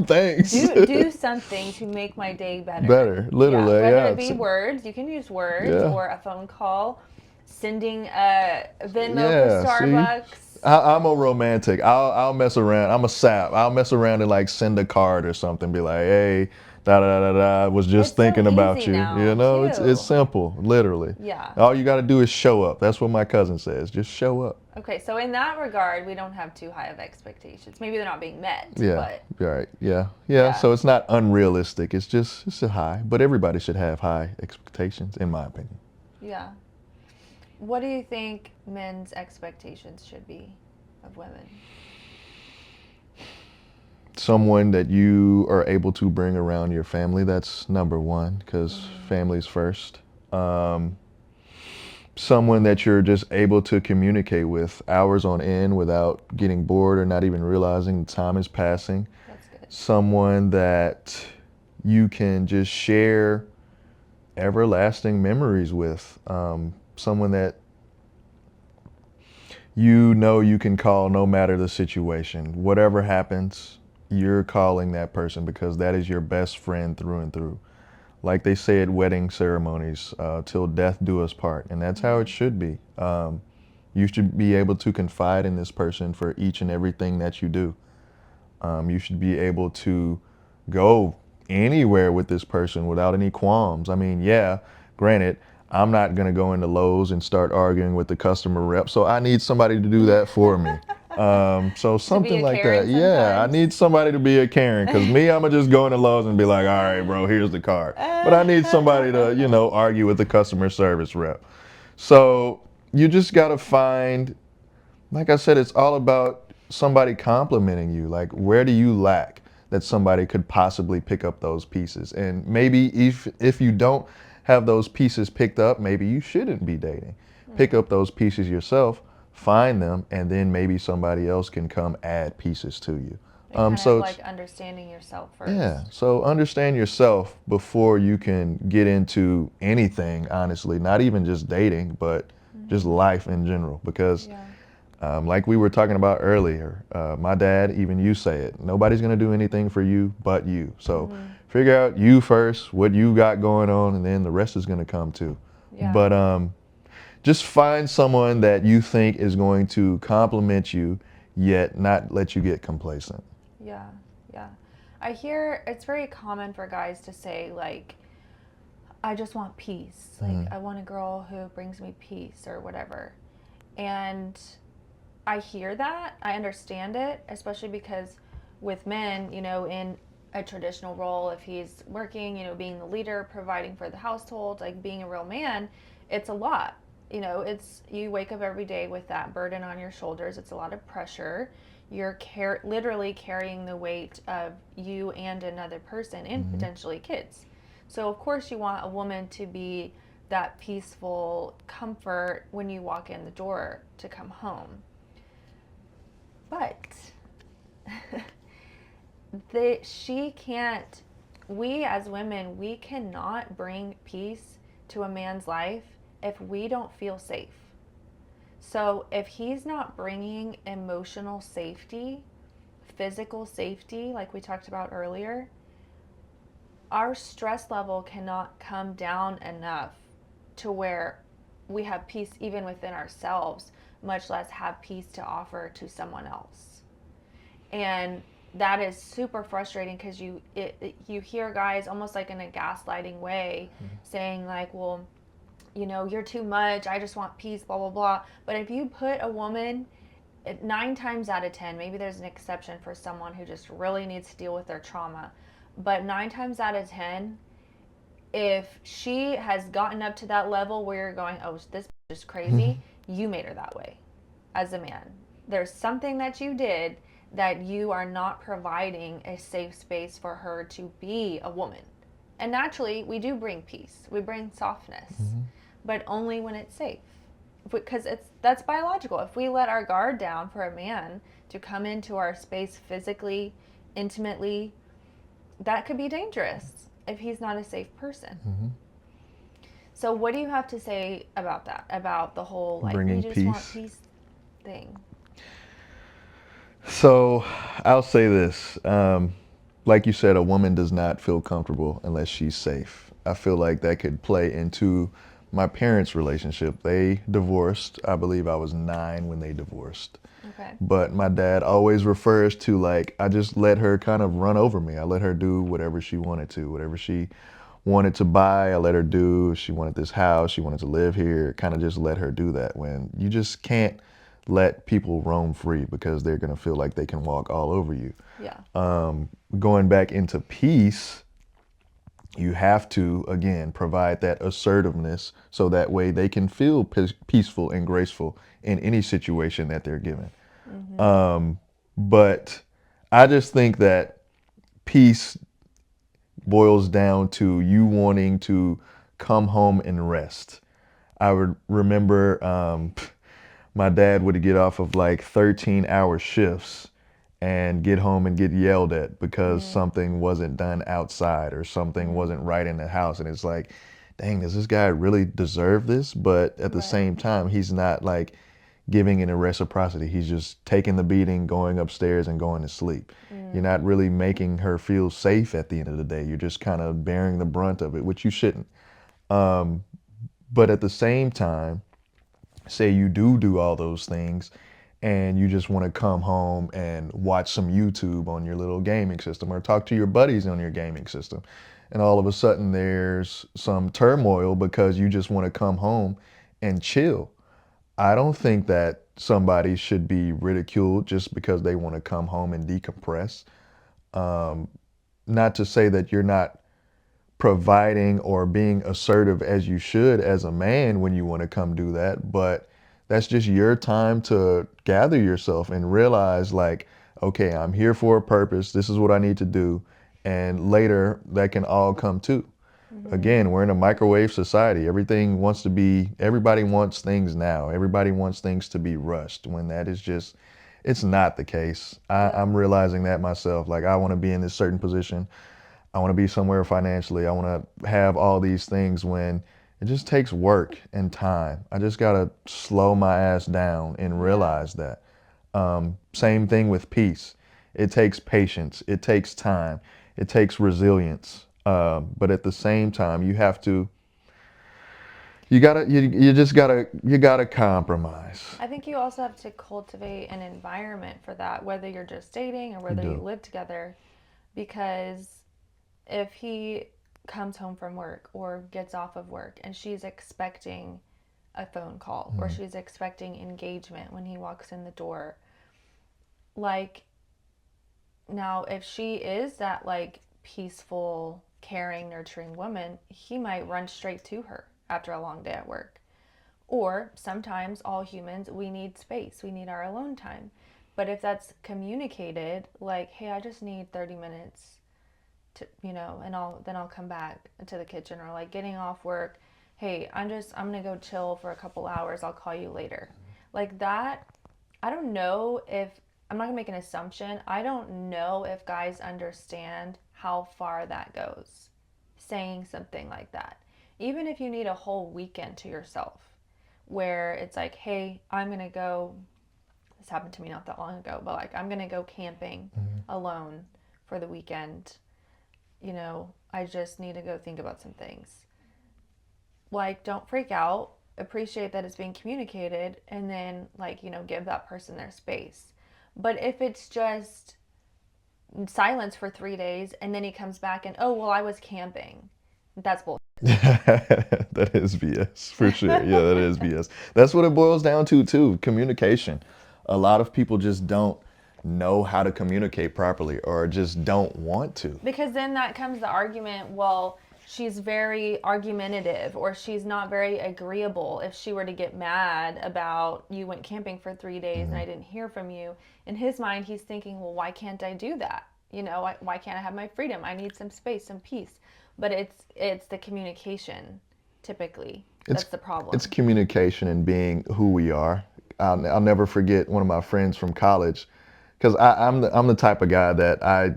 Thanks. Do something to make my day better. Better, literally, Whether yeah, it be it's- words, you can use words, Yeah. or a phone call, sending a Venmo Yeah, for see? Starbucks. I'm a romantic. I'll mess around. I'm a sap. I'll mess around and like send a card or something. Be like, hey, da da da da. Was just It's so thinking about easy you. now, You know, too. it's simple, literally. Yeah. All you got to do is show up. That's what my cousin says. Just show up. Okay, so in that regard, we don't have too high of expectations. Maybe they're not being met. Yeah. But Right. Yeah. Yeah. So it's not unrealistic. It's a high. But everybody should have high expectations, in my opinion. yeah. What do you think men's expectations should be of women? Someone that you are able to bring around your family. That's number one, because family's first. Someone that you're just able to communicate with hours on end without getting bored or not even realizing the time is passing. That's good. Someone that you can just share everlasting memories with. Someone that you know you can call no matter the situation. Whatever happens, you're calling that person, because that is your best friend through and through. Like they say at wedding ceremonies, till death do us part. And that's how it should be. You should be able to confide in this person for each and everything that you do. You should be able to go anywhere with this person without any qualms. I mean, yeah, granted, I'm not going to go into Lowe's and start arguing with the customer rep, so I need somebody to do that for me. So something a like Karen that. Yeah, I sometimes. need somebody to be a Karen, because me, I'm gonna just go into Lowe's and be like, all right, bro, here's the card. But I need somebody to, argue with the customer service rep. So you just gotta find, like I said, it's all about somebody complimenting you. Like, where do you lack that somebody could possibly pick up those pieces? And maybe if you don't have those pieces picked up, maybe you shouldn't be dating. Pick up those pieces yourself, find them, and then maybe somebody else can come add pieces to you. And kind So of it's, like understanding yourself first. yeah, so understand yourself before you can get into anything, honestly, not even just dating, but just life in general. Because Yeah. like we were talking about earlier, my dad, even you say it, nobody's going to do anything for you but you. So figure out you first, what you got going on, and then the rest is going to come too. Yeah. But just find someone that you think is going to compliment you, yet not let you get complacent. Yeah, yeah. I hear it's very common for guys to say, like, I just want peace. Like, I want a girl who brings me peace or whatever. And I hear that. I understand it, especially because with men, in a traditional role, if he's working, being the leader, providing for the household, like being a real man, it's a lot. You wake up every day with that burden on your shoulders. It's a lot of pressure. You're literally carrying the weight of you and another person and potentially kids. So of course you want a woman to be that peaceful comfort when you walk in the door to come home. But she can't, we as women, we cannot bring peace to a man's life if we don't feel safe. So if he's not bringing emotional safety, physical safety, like we talked about earlier, our stress level cannot come down enough to where we have peace even within ourselves, much less have peace to offer to someone else. And that is super frustrating because you hear guys almost like in a gaslighting way saying like, well, you're too much, I just want peace, blah, blah, blah. But if you put a woman, 9 times out of 10, maybe there's an exception for someone who just really needs to deal with their trauma, but 9 times out of 10, if she has gotten up to that level where you're going, oh, this is crazy, you made her that way as a man. There's something that you did that you are not providing a safe space for her to be a woman. And naturally, we do bring peace. We bring softness, but only when it's safe. Because that's biological. If we let our guard down for a man to come into our space physically, intimately, that could be dangerous if he's not a safe person. So what do you have to say about that? About the whole, like, Bringing we just want peace thing? So I'll say this. Like you said, a woman does not feel comfortable unless she's safe. I feel like that could play into my parents' relationship. They divorced. I believe I was 9 when they divorced. Okay. But my dad always refers to, like, I just let her kind of run over me. I let her do whatever she wanted to. Whatever she wanted to buy, I let her do. She wanted this house, she wanted to live here, kind of just let her do that. When you just can't let people roam free because they're going to feel like they can walk all over you. Yeah. Going back into peace, you have to, again, provide that assertiveness so that way they can feel peaceful and graceful in any situation that they're given. But I just think that peace boils down to you wanting to come home and rest. I would remember my dad would get off of like 13-hour shifts and get home and get yelled at because something wasn't done outside or something wasn't right in the house. And it's like, dang, does this guy really deserve this? But at the same time, he's not like giving it a reciprocity. He's just taking the beating, going upstairs and going to sleep. You're not really making her feel safe at the end of the day. You're just kind of bearing the brunt of it, which you shouldn't. But at the same time, say you do all those things and you just want to come home and watch some YouTube on your little gaming system or talk to your buddies on your gaming system. And all of a sudden there's some turmoil because you just want to come home and chill. I don't think that somebody should be ridiculed just because they want to come home and decompress. Not to say that you're not providing or being assertive as you should as a man when you want to come do that, but that's just your time to gather yourself and realize like, okay, I'm here for a purpose. This is what I need to do. And later that can all come too. Again, we're in a microwave society. Everybody wants things now. Everybody wants things to be rushed when that is just, it's not the case. I'm realizing that myself. Like, I want to be in this certain position. I want to be somewhere financially. I want to have all these things when it just takes work and time. I just got to slow my ass down and realize that. Same thing with peace. It takes patience. It takes time. It takes resilience. But at the same time, you gotta compromise. I think you also have to cultivate an environment for that, whether you're just dating or whether you live together, because if he comes home from work or gets off of work and she's expecting a phone call or she's expecting engagement when he walks in the door, like, now if she is that like peaceful, caring, nurturing woman, he might run straight to her after a long day at work. Or sometimes all humans, we need space, we need our alone time. But if that's communicated, like, hey, I just need 30 minutes to, and I'll come back to the kitchen, or like getting off work, hey, I'm gonna go chill for a couple hours, I'll call you later. Like that, I don't know if, I'm not gonna make an assumption, I don't know if guys understand how far that goes, saying something like that. Even if you need a whole weekend to yourself, where it's like, hey, I'm gonna go, this happened to me not that long ago, but like, I'm gonna go camping alone for the weekend. I just need to go think about some things. Like, don't freak out, appreciate that it's being communicated, and then like, give that person their space. But if it's just silence for 3 days and then he comes back and, oh, well, I was camping, that's bullshit. That is BS for sure. Yeah, that is BS. That's what it boils down to too, communication. A lot of people just don't know how to communicate properly or just don't want to. Because then that comes the argument, well, she's very argumentative or she's not very agreeable. If she were to get mad about you went camping for 3 days and I didn't hear from you, in his mind he's thinking, well, why can't I do that? Why can't I have my freedom? I need some space, some peace. But it's the communication, typically. That's the problem. It's communication and being who we are. I'll never forget one of my friends from college, because I'm the type of guy that I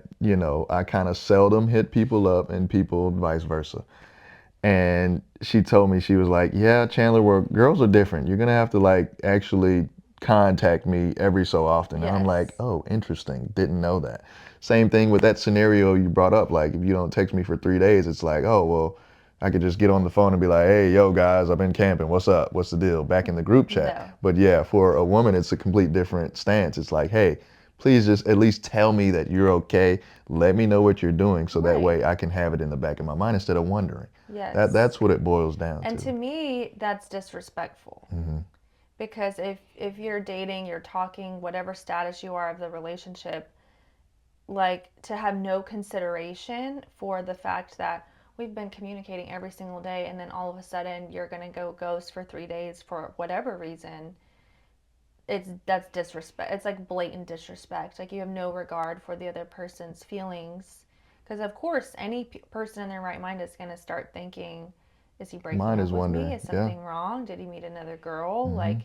kind of seldom hit people up and people vice versa. And she told me, she was like, yeah, Chandler, well, girls are different. You're going to have to like actually contact me every so often. Yes. And I'm like, oh, interesting. Didn't know that. Same thing with that scenario you brought up. Like, if you don't text me for 3 days, it's like, oh, well, I could just get on the phone and be like, hey, yo, guys, I've been camping. What's up? What's the deal? Back in the group chat. No. But yeah, for a woman, it's a complete different stance. It's like, hey, please just at least tell me that you're okay. Let me know what you're doing so that way I can have it in the back of my mind instead of wondering. Yes. That's what it boils down to. And to me, that's disrespectful. Because if you're dating, you're talking, whatever status you are of the relationship, like, to have no consideration for the fact that we've been communicating every single day and then all of a sudden you're going to go ghost for 3 days for whatever reason, that's disrespect. It's like blatant disrespect. Like, you have no regard for the other person's feelings. Because of course, any person in their right mind is going to start thinking, is he breaking up with me? Is something wrong? Did he meet another girl? Like,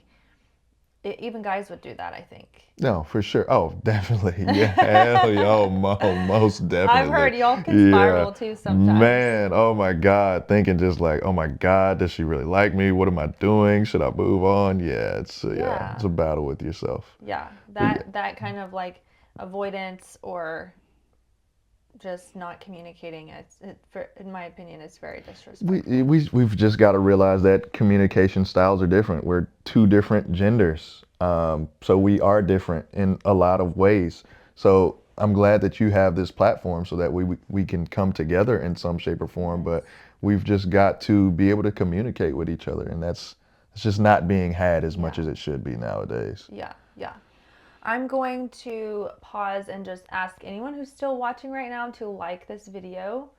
even guys would do that, I think. No, for sure. Oh, definitely. Yeah, hell yeah. Oh, most definitely. I've heard y'all can spiral too sometimes. Man, oh my God. Thinking just like, oh my God, does she really like me? What am I doing? Should I move on? Yeah, it's a battle with yourself. Yeah, that kind of like avoidance or just not communicating, in my opinion, it's very disrespectful. We've just got to realize that communication styles are different. We're two different genders. So we are different in a lot of ways. So I'm glad that you have this platform so that we can come together in some shape or form, but we've just got to be able to communicate with each other. And that's It's just not being had as much as it should be nowadays. Yeah. I'm going to pause and just ask anyone who's still watching right now to like this video.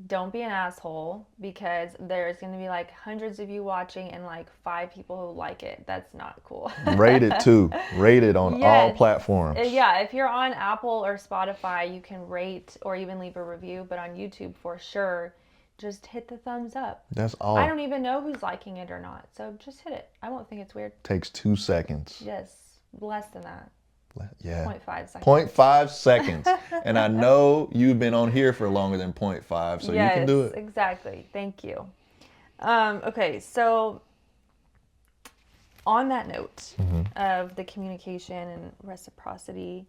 Don't be an asshole, because there's going to be like hundreds of you watching and like 5 people who like it. That's not cool. Rate it too. Rate it on all platforms. Yeah, if you're on Apple or Spotify, you can rate or even leave a review, but on YouTube for sure, just hit the thumbs up. That's all. I don't even know who's liking it or not, so just hit it. I won't think it's weird. Takes 2 seconds. Yes, less than that. Yeah. 0.5 seconds. 0.5 seconds. And I know you've been on here for longer than 0.5, so you can do it. Exactly. Thank you. Okay, so on that note of the communication and reciprocity,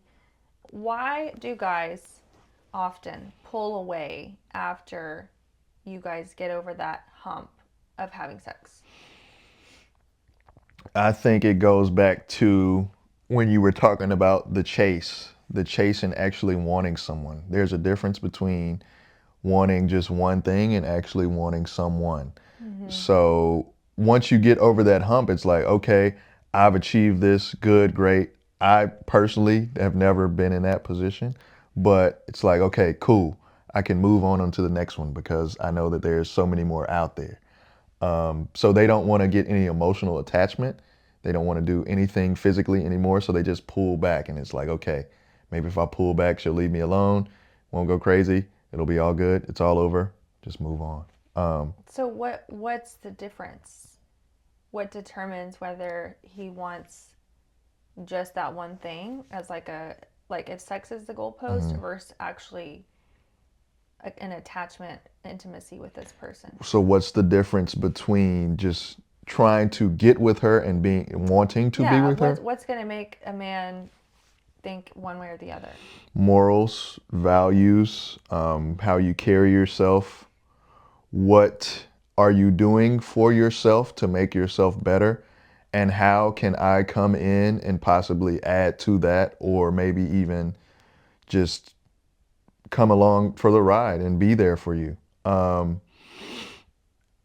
why do guys often pull away after you guys get over that hump of having sex? I think it goes back to when you were talking about the chase and actually wanting someone. There's a difference between wanting just one thing and actually wanting someone. So once you get over that hump, it's like, okay, I've achieved this, good, great. I personally have never been in that position, but it's like, okay, cool. I can move on to the next one because I know that there's so many more out there. So they don't want to get any emotional attachment. They don't want to do anything physically anymore. So they just pull back, and it's like, okay, maybe if I pull back, she'll leave me alone. Won't go crazy. It'll be all good. It's all over. Just move on. So what's the difference? What determines whether he wants just that one thing as like if sex is the goalpost versus actually an attachment, intimacy with this person? So what's the difference between just trying to get with her and wanting to be with her? What's going to make a man think one way or the other? Morals, values, how you carry yourself. What are you doing for yourself to make yourself better? And how can I come in and possibly add to that, or maybe even just come along for the ride and be there for you?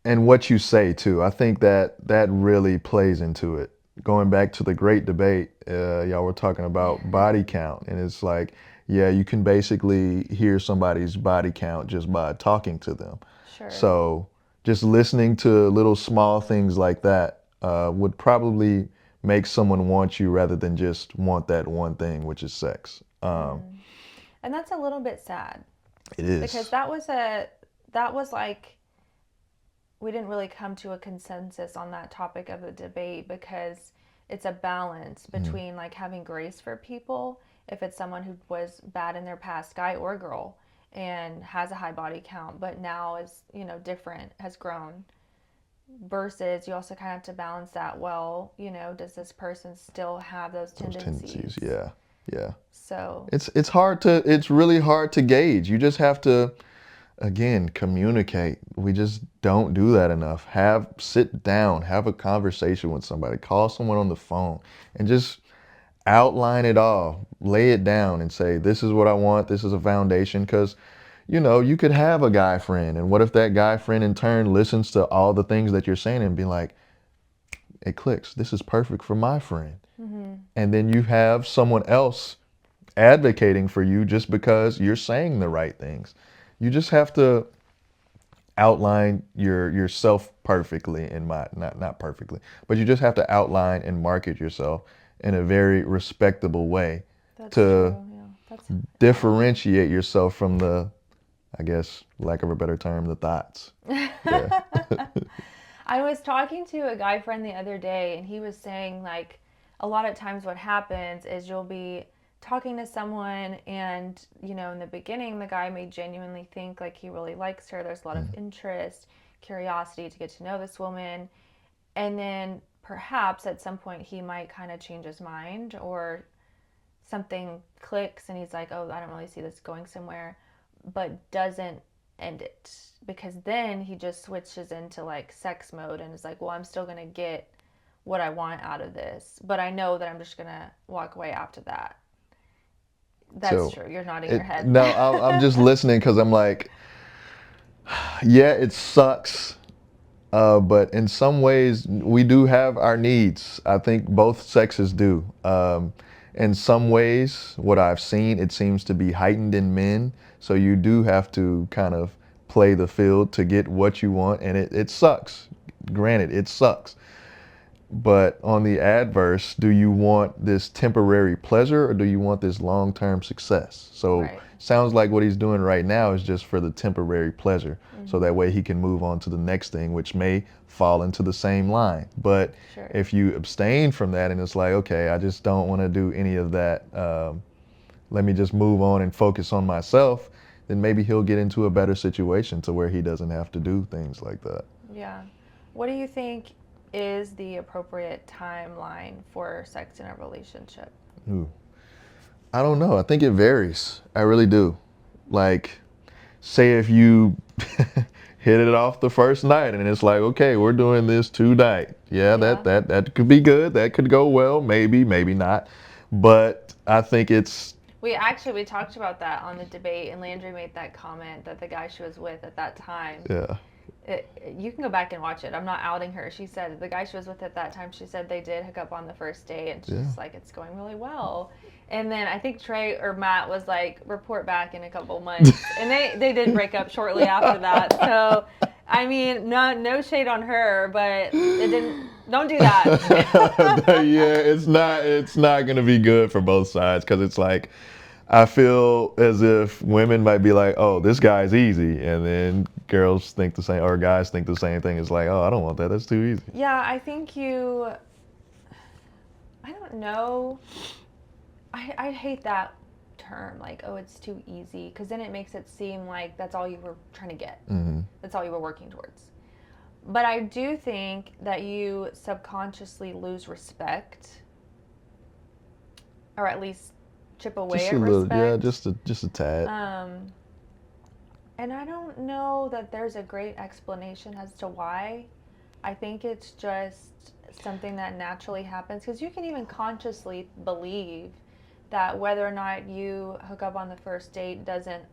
And what you say too, I think that really plays into it. Going back to the great debate, y'all were talking about body count, and it's like, yeah, you can basically hear somebody's body count just by talking to them. Sure. So just listening to little small things like that would probably make someone want you rather than just want that one thing, which is sex. And that's a little bit sad. It is. Because that was like, we didn't really come to a consensus on that topic of the debate, because it's a balance between like having grace for people if it's someone who was bad in their past, guy or girl, and has a high body count, but now is, different, has grown, versus you also kind of have to balance that. Well, does this person still have those tendencies? Yeah. So it's really hard to gauge. You just have to, again, communicate. We just don't do that enough. Sit down, have a conversation with somebody, call someone on the phone, and just outline it all, lay it down and say, this is what I want, this is a foundation. Because, you could have a guy friend, and what if that guy friend in turn listens to all the things that you're saying and be like, it clicks, this is perfect for my friend. And then you have someone else advocating for you just because you're saying the right things. You just have to outline yourself perfectly, not perfectly, but you just have to outline and market yourself in a very respectable way. That's to true. Yeah. differentiate yourself from the, I guess, lack of a better term, the thoughts. Yeah. I was talking to a guy friend the other day, and he was saying, like, a lot of times what happens is you'll be talking to someone, and, in the beginning, the guy may genuinely think like he really likes her. There's a lot of interest, curiosity to get to know this woman. And then perhaps at some point he might kind of change his mind, or something clicks and he's like, oh, I don't really see this going somewhere, but doesn't end it, because then he just switches into like sex mode and is like, well, I'm still going to get what I want out of this, but I know that I'm just going to walk away after that. That's true. You're nodding your head. No, I'm just listening, because I'm like, yeah, it sucks But in some ways, we do have our needs. I think both sexes do. In some ways, what I've seen, it seems to be heightened in men. So you do have to kind of play the field to get what you want, and it sucks. Granted, it sucks. But on the adverse, do you want this temporary pleasure or do you want this long-term success? So Right. sounds like what he's doing right now is just for the temporary pleasure. So that way he can move on to the next thing, which may fall into the same line. But Sure. if you abstain from that and it's like, okay, I just don't want to do any of that, let me just move on and focus on myself, then maybe he'll get into a better situation to where he doesn't have to do things like that. Yeah. What do you think is the appropriate timeline for sex in a relationship? Ooh. I don't know. I think it varies. I really do. Like, say if you hit it off the first night and it's like, okay, we're doing this tonight. Yeah, Yeah. that could be good. That could go well. Maybe not. But I think it's We talked about that on the debate, and Landry made that comment that the guy she was with at that time. yeah. You can go back and watch it. I'm not outing her. She said the guy she was with at that time, she said they did hook up on the first date, and she's Yeah. like, it's going really well. And then I think Trey or Matt was like, report back in a couple months. And they did break up shortly after that. So, I mean, no shade on her, but it didn't. Don't do that. Yeah, it's not gonna be good for both sides because it's like I feel as if women might be like, oh, this guy's easy, and then girls think the same, or guys think the same thing. It's like, oh, I don't want that. That's too easy. Yeah, I think I don't know. I hate that term, like, oh, it's too easy, because then it makes it seem like that's all you were trying to get. Mm-hmm. That's all you were working towards. But I do think that you subconsciously lose respect, or at least chip away Just at a little, respect. yeah, just a tad. And I don't know that there's a great explanation as to why. I think it's just something that naturally happens, because you can even consciously believe that whether or not you hook up on the first date doesn't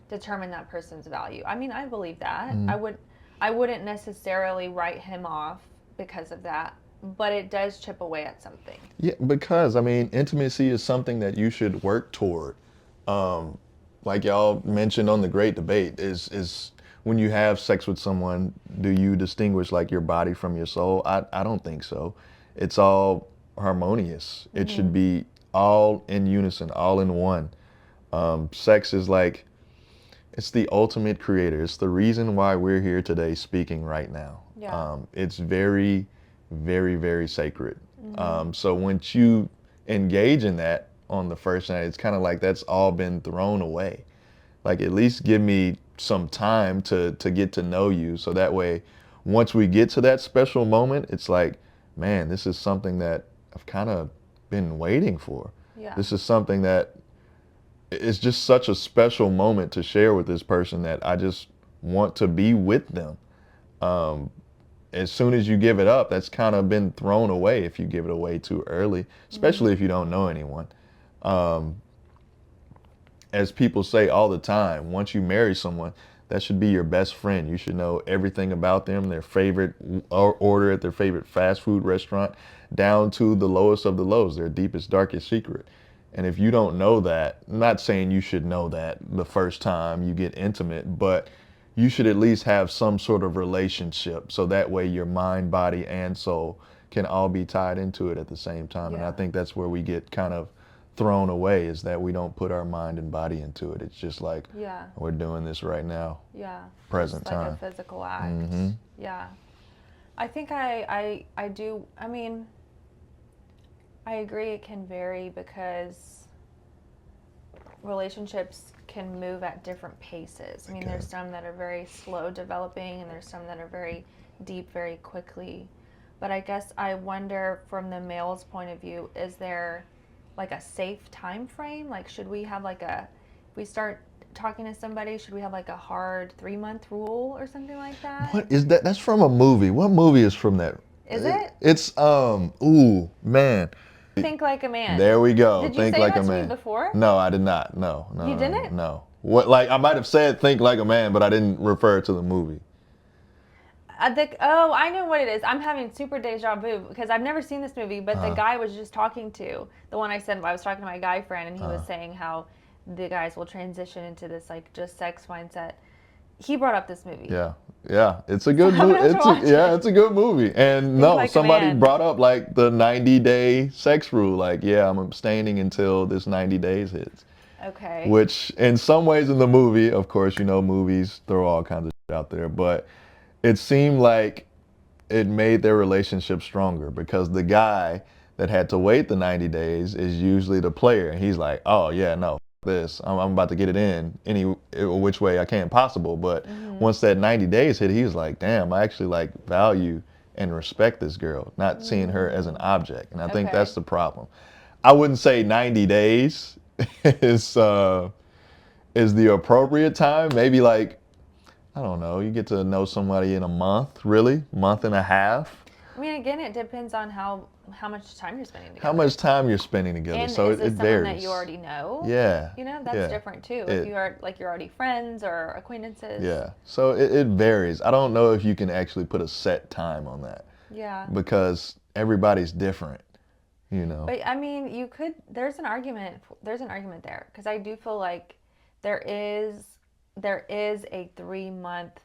determine that person's value. I mean, I believe that. I wouldn't necessarily write him off because of that, but it does chip away at something. Yeah, because I mean, intimacy is something that you should work toward. Like y'all mentioned on the great debate, is when you have sex with someone, do you distinguish like your body from your soul? I don't think so. It's all harmonious. It should be all in unison, all in one. Sex is like, it's the ultimate creator. It's the reason why we're here today speaking right now. Yeah. It's very, very, very sacred. So once you engage in that on the first night, it's kind of like that's all been thrown away. Like, at least give me some time to get to know you, so that way once we get to that special moment, it's like, man, this is something that I've kind of been waiting for. Yeah. This is something that it's just such a special moment to share with this person that I just want to be with them. As soon as you give it up, that's kind of been thrown away if you give it away too early, especially if you don't know anyone. As people say all the time, once you marry someone, that should be your best friend. You should know everything about them, their favorite order at their favorite fast food restaurant, down to the lowest of the lows, their deepest, darkest secret. And if you don't know that, I'm not saying you should know that the first time you get intimate, but you should at least have some sort of relationship, so that way your mind, body, and soul can all be tied into it at the same time. And I Yeah. think that's where we get kind of thrown away, is that we don't put our mind and body into it. It's just like, Yeah. we're doing this right now. Yeah. Present Just like time. a physical act. Mhm. Yeah. I think I do. I mean, I agree it can vary, because relationships can move at different paces. I mean, there's some that are very slow developing, and there's some that are very deep very quickly. But I guess I wonder, from the male's point of view, is there like a safe time frame? Like, should we have like if we start talking to somebody, should we have like a hard 3-month rule or something like that? What is that? That's from a movie. What movie is from that? Is it? It's, ooh, man. Think Like a Man. There we go. Did you Think say like that a to me man. before? No, I did not. No. You didn't? No. What? Like, I might have said Think Like a Man, but I didn't refer to the movie. I know what it is. I'm having super deja vu because I've never seen this movie, but the guy was just talking to the one I said I was talking to my guy friend, and he was saying how the guys will transition into this like just sex mindset. He brought up this movie. Yeah, it's a good movie. It's a good movie. And no, like a somebody man. brought up like the 90-day sex rule. Like, yeah, I'm abstaining until this 90 days hits. Okay. Which, in some ways, in the movie, of course, movies throw all kinds of shit out there, but it seemed like it made their relationship stronger because the guy that had to wait the 90 days is usually the player. And he's like, oh, yeah, no, this. I'm about to get it in any which way I can possible. But once that 90 days hit, he was like, damn, I actually like value and respect this girl, not seeing her as an object. And I think that's the problem. I wouldn't say 90 days is the appropriate time. Maybe like, I don't know, you get to know somebody in a month, really? Month and a half? I mean, again, it depends on how much time you're spending together. How much time you're spending together. And so is this it varies. someone that you already know? Yeah. That's different too. If you are like you're already friends or acquaintances. Yeah. So it varies. I don't know if you can actually put a set time on that. Yeah. Because everybody's different, But I mean, you could. There's an argument. There's an argument there because I do feel like there is a 3-month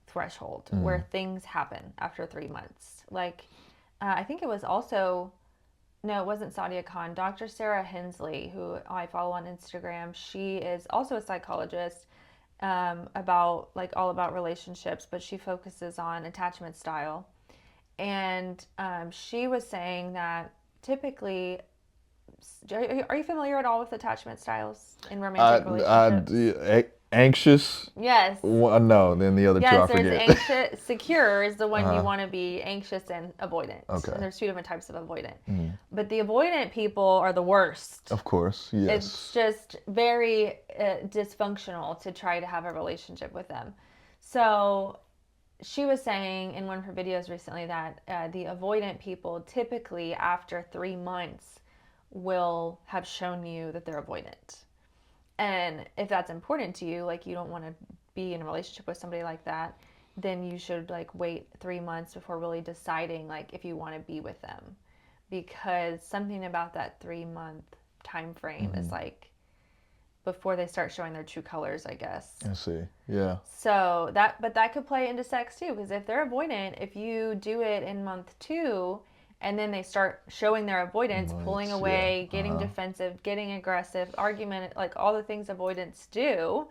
threshold where things happen after 3 months. Like, I think it was also, no, it wasn't Sadia Khan. Dr. Sarah Hensley, who I follow on Instagram, she is also a psychologist about all about relationships, but she focuses on attachment style. And she was saying that typically, are you familiar at all with attachment styles in romantic relationships? Anxious? Yes. No, then the other two I forget. Yes, there's anxious. Secure is the one you want to be anxious and avoidant. Okay. And there's 2 different types of avoidant. But the avoidant people are the worst. Of course, yes. It's just very dysfunctional to try to have a relationship with them. So she was saying in one of her videos recently that the avoidant people typically after 3 months will have shown you that they're avoidant. And if that's important to you, like you don't want to be in a relationship with somebody like that, then you should wait 3 months before really deciding if you want to be with them. Because something about that 3-month time frame is before they start showing their true colors, I guess. I see. Yeah. So that could play into sex too, because if they're avoidant, if you do it in month 2 and then they start showing their avoidance, pulling away, getting defensive, getting aggressive, argument, all the things avoidants do,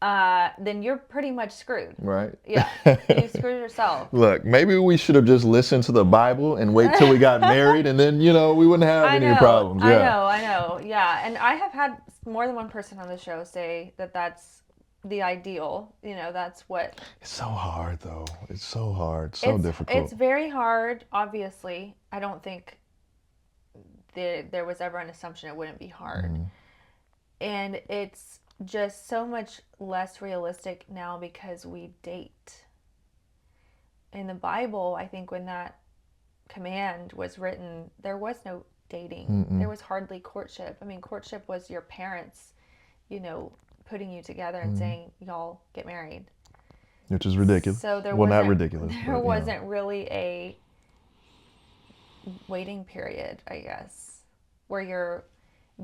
then you're pretty much screwed. Right. Yeah. You screwed yourself. Look, maybe we should have just listened to the Bible and wait till we got married, and then, we wouldn't have any problems. Yeah. I know. Yeah. And I have had more than one person on the show say that that's the ideal. That's what. It's so hard, though. It's so hard. So difficult. It's very hard, obviously. I don't think there was ever an assumption it wouldn't be hard. And it's just so much less realistic now because we date. In the Bible, I think when that command was written, there was no dating. There was hardly courtship. I mean, courtship was your parents, putting you together and saying, y'all get married. Which is ridiculous. So not ridiculous. There wasn't really a waiting period, I guess, where you're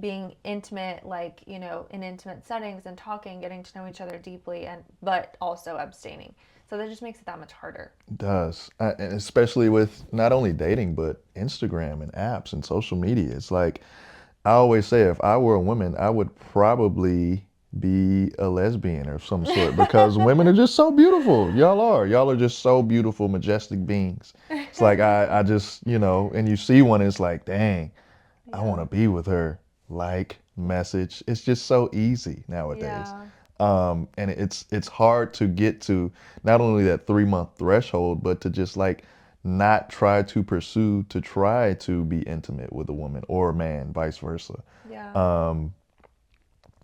being intimate, in intimate settings and talking, getting to know each other deeply, but also abstaining. So that just makes it that much harder. It does. And especially with not only dating, but Instagram and apps and social media. It's like, I always say, if I were a woman, I would probably be a lesbian of some sort because women are just so beautiful. Y'all are just so beautiful, majestic beings. It's like, I just, and you see one, it's like, dang, I want to be with her. Message. It's just so easy nowadays. Yeah. And it's hard to get to not only that 3-month threshold, but to just not try to pursue to try to be intimate with a woman or a man, vice versa. Yeah.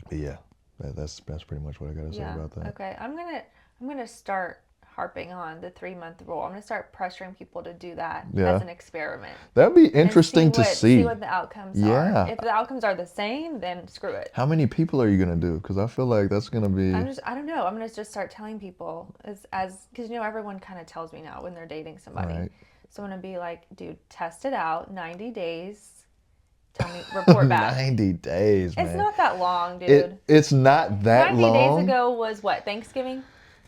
But yeah, that's pretty much what I gotta say about that. Okay. I'm gonna start harping on the 3-month rule. I'm going to start pressuring people to do that Yeah. as an experiment. That'd be And interesting to see. See what the outcomes Yeah. are. If the outcomes are the same, then screw it. How many people are you gonna do? Because I feel like that's gonna be. I don't know. I'm going to just start telling people because everyone kind of tells me now when they're dating somebody. Right. So I'm going to be like, dude, test it out, 90 days. Tell me, report back. 90 days, man. It's not that long, dude. It's not that 90 long. days ago was what, Thanksgiving?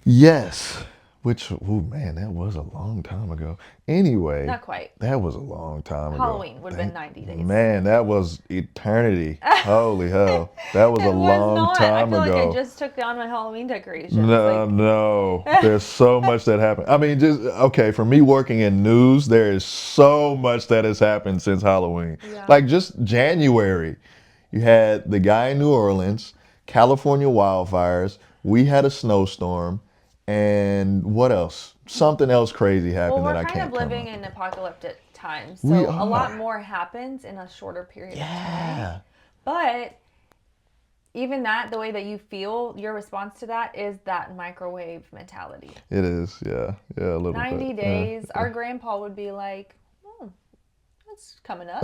Yes. Which, oh man, that was a long time ago. Anyway. Not quite. That was a long time ago. Halloween would have been 90 days. Man, that was eternity. Holy hell. That was a It was long not. time I feel ago. like I just took down my Halloween decorations. No. There's so much that happened. I mean, okay, for me working in news, there is so much that has happened since Halloween. Yeah. Like just January, you had the guy in New Orleans, California wildfires, we had a snowstorm, and what else? Something else crazy happened that I can't We're kind of living come up in apocalyptic times. We So a lot are. more happens in a shorter period of time. Yeah. But even that, the way that you feel, your response to that is that microwave mentality. It is, yeah. Yeah, a little 90 bit. days, our grandpa would be like, oh, that's coming up.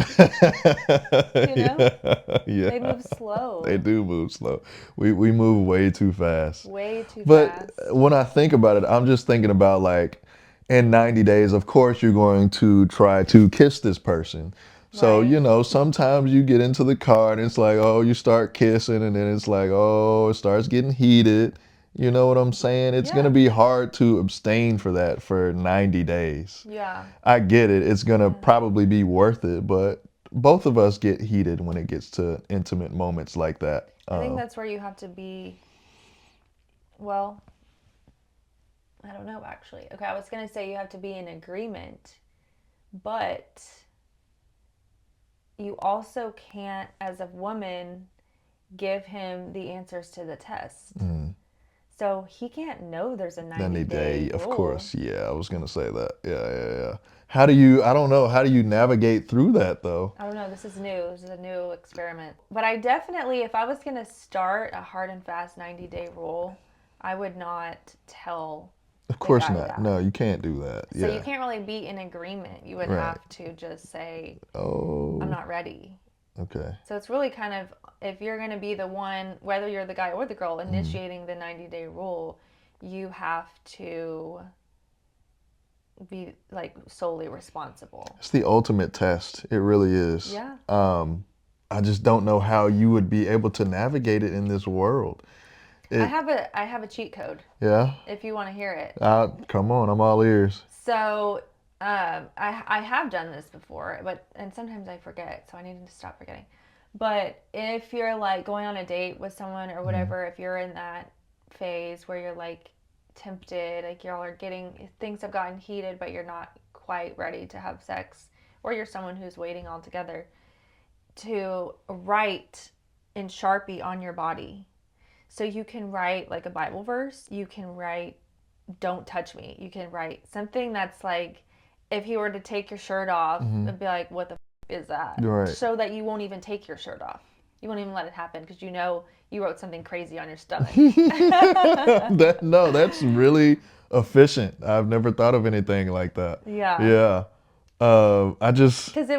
Yeah. They move slow. They do move slow. We move way too fast. Way too But fast. when I think about it, I'm just thinking about like in 90 days, of course you're going to try to kiss this person. So, Right. sometimes you get into the car and it's like, oh, you start kissing and then it's like, oh, it starts getting heated. You know what I'm saying? It's going to be hard to abstain for that for 90 days. Yeah. I get it. It's going to probably be worth it, but both of us get heated when it gets to intimate moments like that. I think that's where you have to be, well, I don't know actually. Okay, I was going to say you have to be in agreement, but you also can't, as a woman, give him the answers to the test. So he can't know there's a 90 day of rule. course. Yeah, I was going to say that. Yeah. I don't know, how do you navigate through that though? I don't know. This is new. This is a new experiment. But I definitely, if I was going to start a hard and fast 90-day rule, I would not tell. Of course guy not. that. No, you can't do that. So Yeah. you can't really be in agreement. You would Right. have to just say, Oh, I'm not ready. okay. So it's really kind of, if you're going to be the one, whether you're the guy or the girl Mm-hmm. initiating the 90-day rule, you have to be like solely responsible. It's the ultimate test. It really is. Yeah. I just don't know how you would be able to navigate it in this world. I have a cheat code Yeah? if you want to hear it. Come on, I'm all ears. So I have done this before, and sometimes I forget, so I need to stop forgetting. But if you're like going on a date with someone or whatever, if you're in that phase where you're like tempted, like y'all are things have gotten heated, but you're not quite ready to have sex, or you're someone who's waiting altogether, to write in Sharpie on your body. So you can write like a Bible verse, you can write don't touch me. You can write something that's like, if he were to take your shirt off, it'd be like, what the is that? Right. So that you won't even take your shirt off. You won't even let it happen because you know you wrote something crazy on your stomach. No, that's really efficient. I've never thought of anything like that. Yeah. Yeah. I just. Because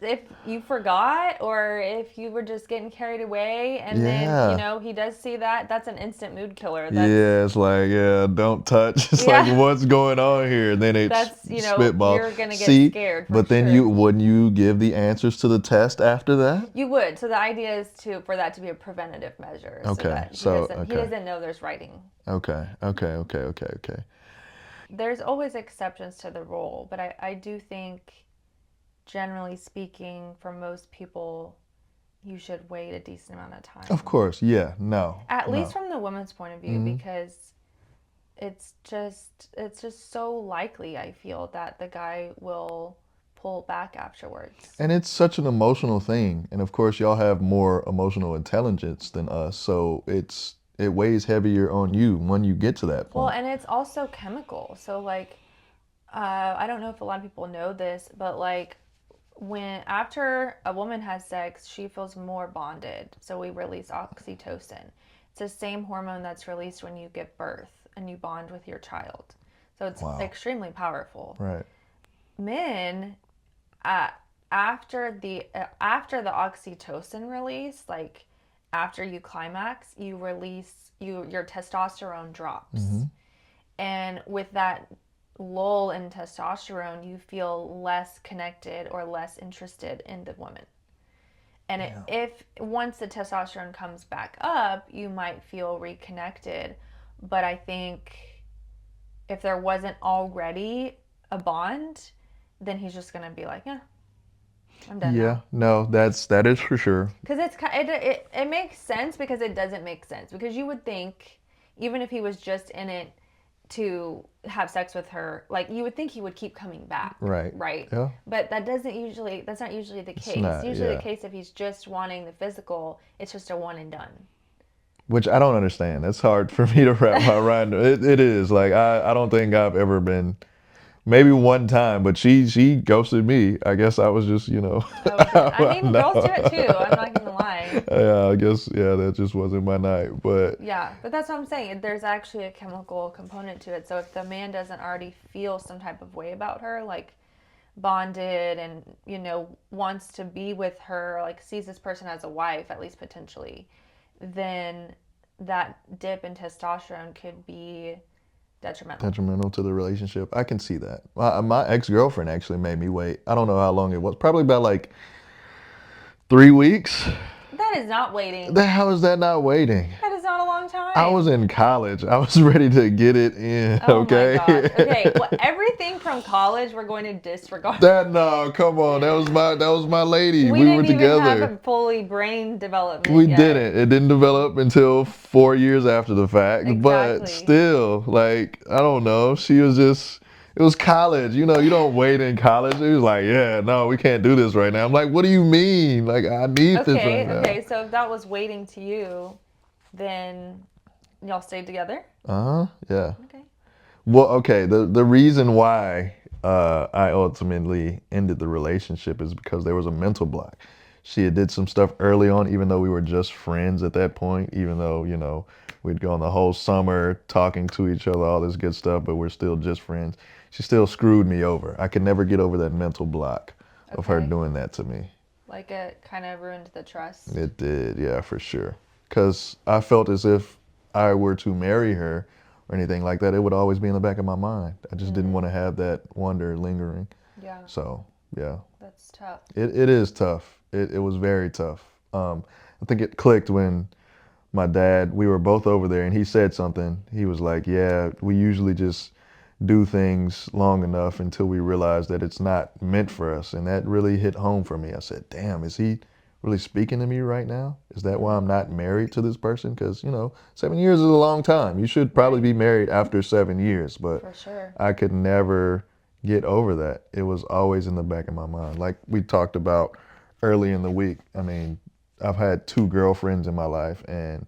if you forgot, or if you were just getting carried away, and Yeah. then he does see that, that's an instant mood killer. Yeah, it's like, don't touch. It's like, what's going on here? Then it's spitball. You're gonna get scared. But then wouldn't you give the answers to the test after that? You would. So the idea is for that to be a preventative measure. Okay. So that he doesn't know there's writing. Okay. There's always exceptions to the rule, but I do think, generally speaking, for most people, you should wait a decent amount of time. Of course, yeah, no. At least from the woman's point of view, because it's just so likely, I feel, that the guy will pull back afterwards. And it's such an emotional thing, and of course, y'all have more emotional intelligence than us, so it weighs heavier on you when you get to that point. Well, and it's also chemical. So like, I don't know if a lot of people know this, but like, after a woman has sex, she feels more bonded. So we release oxytocin. It's the same hormone that's released when you give birth and you bond with your child. So it's extremely powerful. Right. Men, after the oxytocin release, like after you climax, you release your testosterone drops. And with that lull in testosterone, you feel less connected or less interested in the woman. And if once the testosterone comes back up, you might feel reconnected. But I think if there wasn't already a bond, then he's just gonna be like, yeah, I'm done now. No, that is for sure. Because it makes sense because it doesn't make sense. Because you would think, even if he was just in it to have sex with her, like you would think he would keep coming back. Right. Yeah. But that's not usually the case. not, Usually yeah. the case if he's just wanting the physical, it's just a one and done. Which I don't understand. It's hard for me to wrap my mind. It is like I don't think I've ever been. Maybe one time, but she ghosted me. I guess I was just, I mean, girls do it too. I'm not gonna lie. Yeah, I guess, that just wasn't my night. But yeah, but that's what I'm saying. There's actually a chemical component to it. So if the man doesn't already feel some type of way about her, like bonded and, wants to be with her, like sees this person as a wife, at least potentially, then that dip in testosterone could be detrimental to the relationship. I can see that. My ex-girlfriend actually made me wait. I don't know how long it was. Probably about like 3 weeks. That is not waiting. How is that not waiting? That is not a long time. I was in college. I was ready to get it in. Oh okay. my God. Okay. Well, everything from college we're going to disregard. No, come on. That was my lady. We were didn't together. even have a fully brain development. We yet. didn't. It didn't develop until 4 years after the fact. Exactly. But still, like, I don't know. She was just. It was college. You don't wait in college. It was like, yeah, no, we can't do this right now. I'm like, what do you mean? Like, I need this right now. Okay, so if that was waiting to you, then y'all stayed together? Yeah. Okay. Well, okay, the reason why I ultimately ended the relationship is because there was a mental block. She had did some stuff early on, even though we were just friends at that point, even though, we'd gone the whole summer talking to each other, all this good stuff, but we're still just friends. She still screwed me over. I could never get over that mental block of her doing that to me. Like it kind of ruined the trust? It did, yeah, for sure. Because I felt as if I were to marry her or anything like that, it would always be in the back of my mind. I just didn't want to have that wonder lingering. Yeah. So, yeah. That's tough. It is tough. It was very tough. I think it clicked when my dad, we were both over there, and he said something. He was like, yeah, we usually just do things long enough until we realize that it's not meant for us. And that really hit home for me. I said, damn, is he really speaking to me right now? Is that why I'm not married to this person? Because, 7 years is a long time. You should probably be married after 7 years. But for sure. I could never get over that. It was always in the back of my mind. Like we talked about early in the week. I mean, I've had 2 girlfriends in my life, and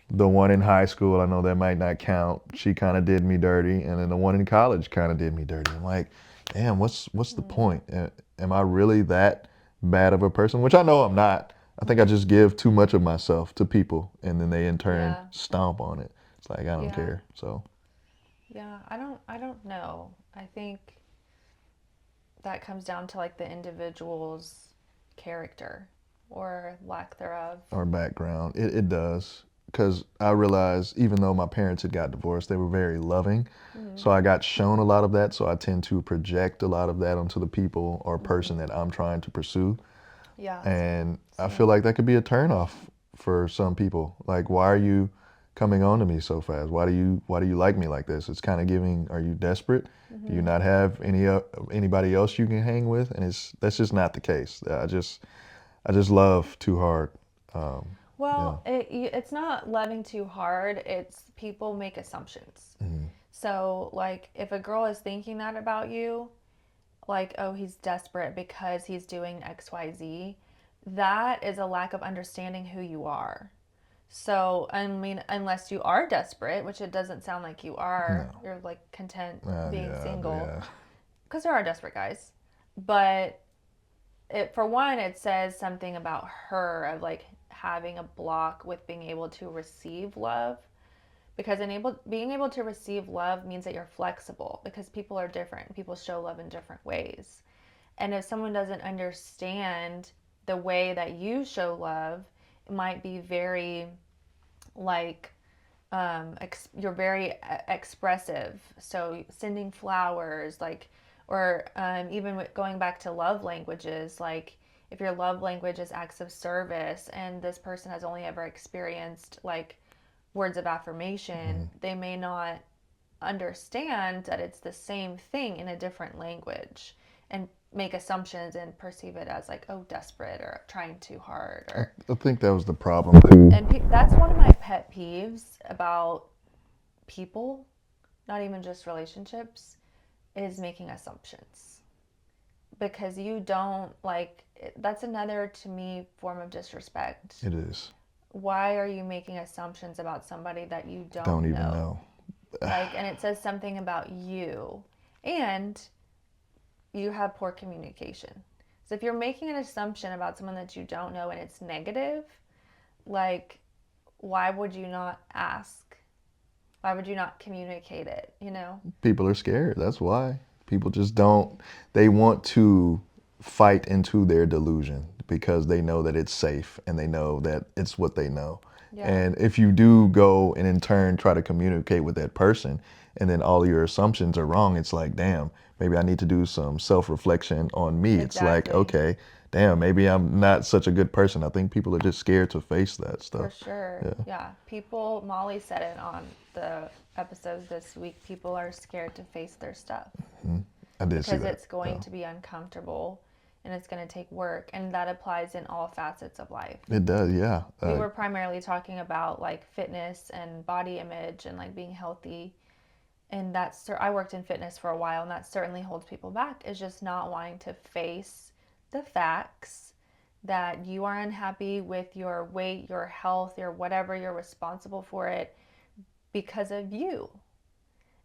the one in high school, I know that might not count. She kind of did me dirty, and then the one in college kind of did me dirty. I'm like, damn, what's the point? Am I really that bad of a person? Which I know I'm not. I think I just give too much of myself to people, and then they in turn stomp on it. It's like I don't care. So. Yeah, I don't know. I think that comes down to like the individual's character or lack thereof. Or background. It does. Because I realized even though my parents had got divorced, they were very loving. So I got shown a lot of that. So I tend to project a lot of that onto the people or person that I'm trying to pursue. Yeah. And I feel like that could be a turnoff for some people. Like, why are you coming on to me so fast? Why do you like me like this? It's kind of giving, are you desperate? Do you not have anybody else you can hang with? And that's just not the case. I just love too hard. Well, it's not loving too hard. It's people make assumptions. So, like, if a girl is thinking that about you, like, oh, he's desperate because he's doing X, Y, Z, that is a lack of understanding who you are. So, I mean, unless you are desperate, which it doesn't sound like you are, you're, like, content being single. Because there are desperate guys. But, for one, it says something about her of, like, having a block with being able to receive love, because being able to receive love means that you're flexible, because people are different. People show love in different ways. And if someone doesn't understand the way that you show love, it might be very like you're very expressive. So sending flowers, like, or even going back to love languages, like if your love language is acts of service and this person has only ever experienced like words of affirmation, they may not understand that it's the same thing in a different language and make assumptions and perceive it as like, oh, desperate or trying too hard. Or I think that was the problem too. and that's one of my pet peeves about people, not even just relationships, is making assumptions. Because you don't like, that's another, to me, form of disrespect. It is. Why are you making assumptions about somebody that you Don't even know? Like, and it says something about you, and you have poor communication. So if you're making an assumption about someone that you don't know and it's negative, like, why would you not ask? Why would you not communicate it, you know? People are scared. That's why. People just don't, they want to fight into their delusion because they know that it's safe and they know that it's what they know. Yeah. And if you do go and in turn try to communicate with that person and then all your assumptions are wrong, it's like, damn, maybe I need to do some self-reflection on me. Exactly. It's like, okay, damn, maybe I'm not such a good person. I think people are just scared to face that stuff. For sure. Yeah. People, Molly said it on the episodes this week, people are scared to face their stuff. Mm-hmm. I did see that. Because it's going to be uncomfortable and it's going to take work, and that applies in all facets of life. It does, yeah. We were primarily talking about like fitness and body image and like being healthy, and that's, I worked in fitness for a while, and that certainly holds people back, is just not wanting to face the facts that you are unhappy with your weight, your health, your whatever, you're responsible for it because of you.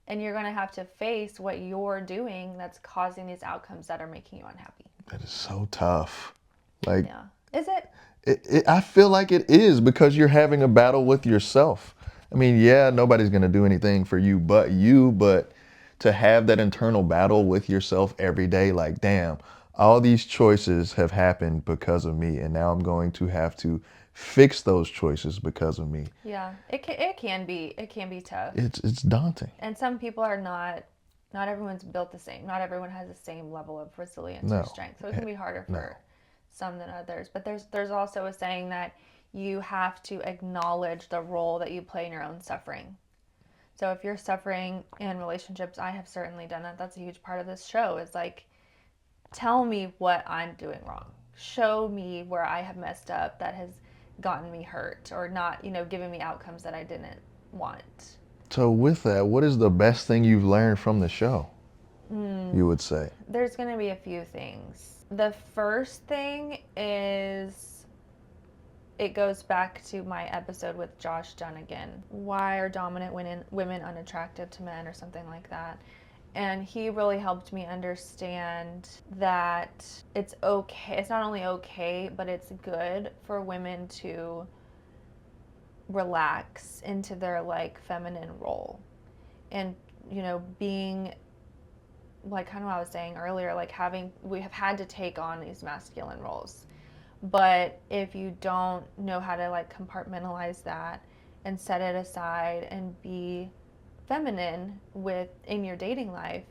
And you're going to have to face what you're doing that's causing these outcomes that are making you unhappy. That is so tough. Like, yeah. Is it? I feel like it is, because you're having a battle with yourself. I mean, yeah, nobody's going to do anything for you, but to have that internal battle with yourself every day, like, damn, all these choices have happened because of me, and now I'm going to have to fix those choices because of me. Yeah, it can be tough. It's daunting. And some people are not everyone's built the same. Not everyone has the same level of resilience or strength. So it can be harder for some than others. But there's also a saying that you have to acknowledge the role that you play in your own suffering. So if you're suffering in relationships, I have certainly done that. That's a huge part of this show, is like, tell me what I'm doing wrong. Show me where I have messed up that has gotten me hurt, or not, giving me outcomes that I didn't want. So with that, what is the best thing you've learned from the show, you would say? There's going to be a few things. The first thing is, it goes back to my episode with Josh Dunnigan. Why are dominant women unattractive to men, or something like that? And he really helped me understand that it's okay. It's not only okay, but it's good for women to relax into their like feminine role, and being like, kind of what I was saying earlier, like we have had to take on these masculine roles, but if you don't know how to like compartmentalize that and set it aside and be feminine in your dating life,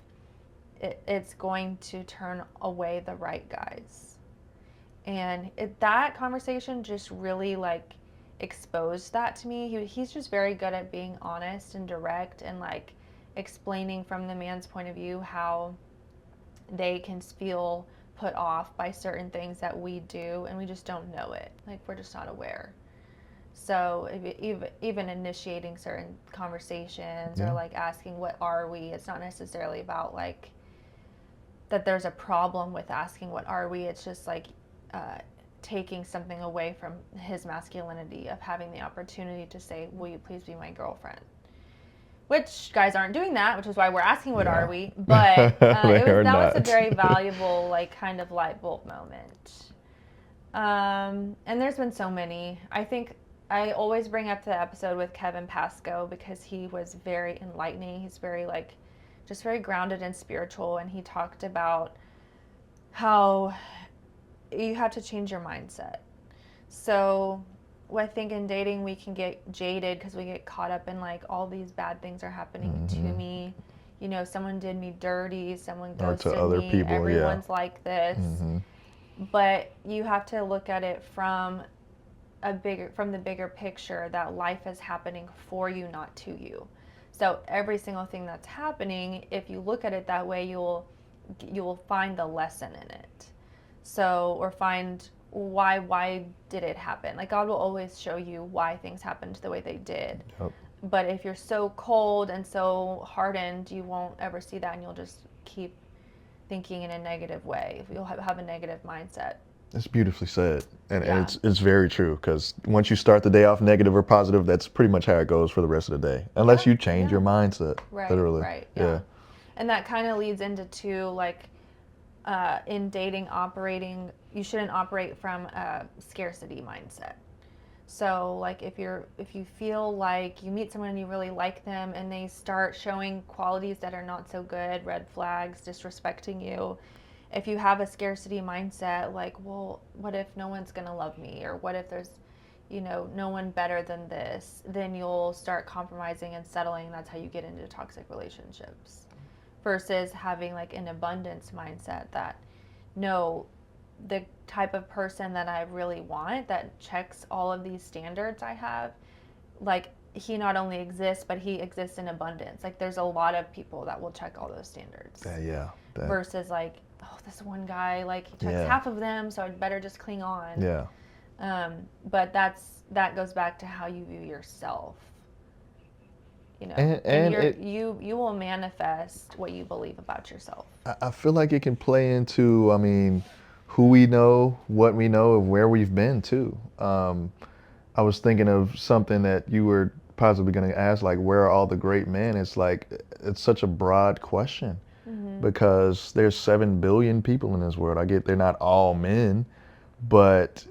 it's going to turn away the right guys. And that conversation just really like exposed that to me. He's just very good at being honest and direct, and like explaining from the man's point of view how they can feel put off by certain things that we do, and we just don't know it. Like, we're just not aware. So even initiating certain conversations, or like asking, what are we? It's not necessarily about like that there's a problem with asking what are we. It's just like taking something away from his masculinity of having the opportunity to say, will you please be my girlfriend? Which guys aren't doing that, which is why we're asking what are we. But that was a very valuable like kind of light bulb moment. And there's been so many. I think I always bring up the episode with Kevin Pascoe because he was very enlightening. He's very like, just very grounded and spiritual. And he talked about how you have to change your mindset. So I think in dating we can get jaded because we get caught up in like all these bad things are happening to me. You know, someone did me dirty, someone Or ghosted to other me, people, everyone's like this. But you have to look at it from the bigger picture that life is happening for you, not to you. So every single thing that's happening, if you look at it that way, you will find the lesson in it. So, or find why did it happen? Like God will always show you why things happened the way they did. Yep. But if you're so cold and so hardened, you won't ever see that, and you'll just keep thinking in a negative way. You'll have a negative mindset. It's beautifully said, and Yeah. it's very true, because once you start the day off negative or positive, that's pretty much how it goes for the rest of the day, unless you change your mindset. Right. Literally. Right. Yeah. And that kind of leads into too, like, in dating, you shouldn't operate from a scarcity mindset. So like if you feel like you meet someone and you really like them and they start showing qualities that are not so good, red flags, disrespecting you, if you have a scarcity mindset, like, well, what if no one's gonna love me, or what if there's, no one better than this, then you'll start compromising and settling. That's how you get into toxic relationships. Versus having like an abundance mindset that, no, the type of person that I really want that checks all of these standards I have, like he not only exists, but he exists in abundance. Like there's a lot of people that will check all those standards. Versus like, oh, this one guy, like he checks half of them, so I'd better just cling on. But that goes back to how you view yourself. You will manifest what you believe about yourself. I feel like it can play into, I mean, who we know, what we know, of where we've been too. I was thinking of something that you were possibly going to ask, like, where are all the great men? It's like, it's such a broad question, because there's 7 billion people in this world. I get they're not all men, but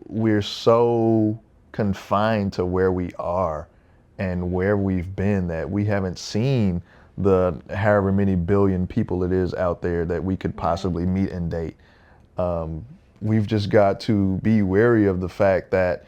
we're so confined to where we are and where we've been that we haven't seen the however many billion people it is out there that we could possibly meet and date. We've just got to be wary of the fact that,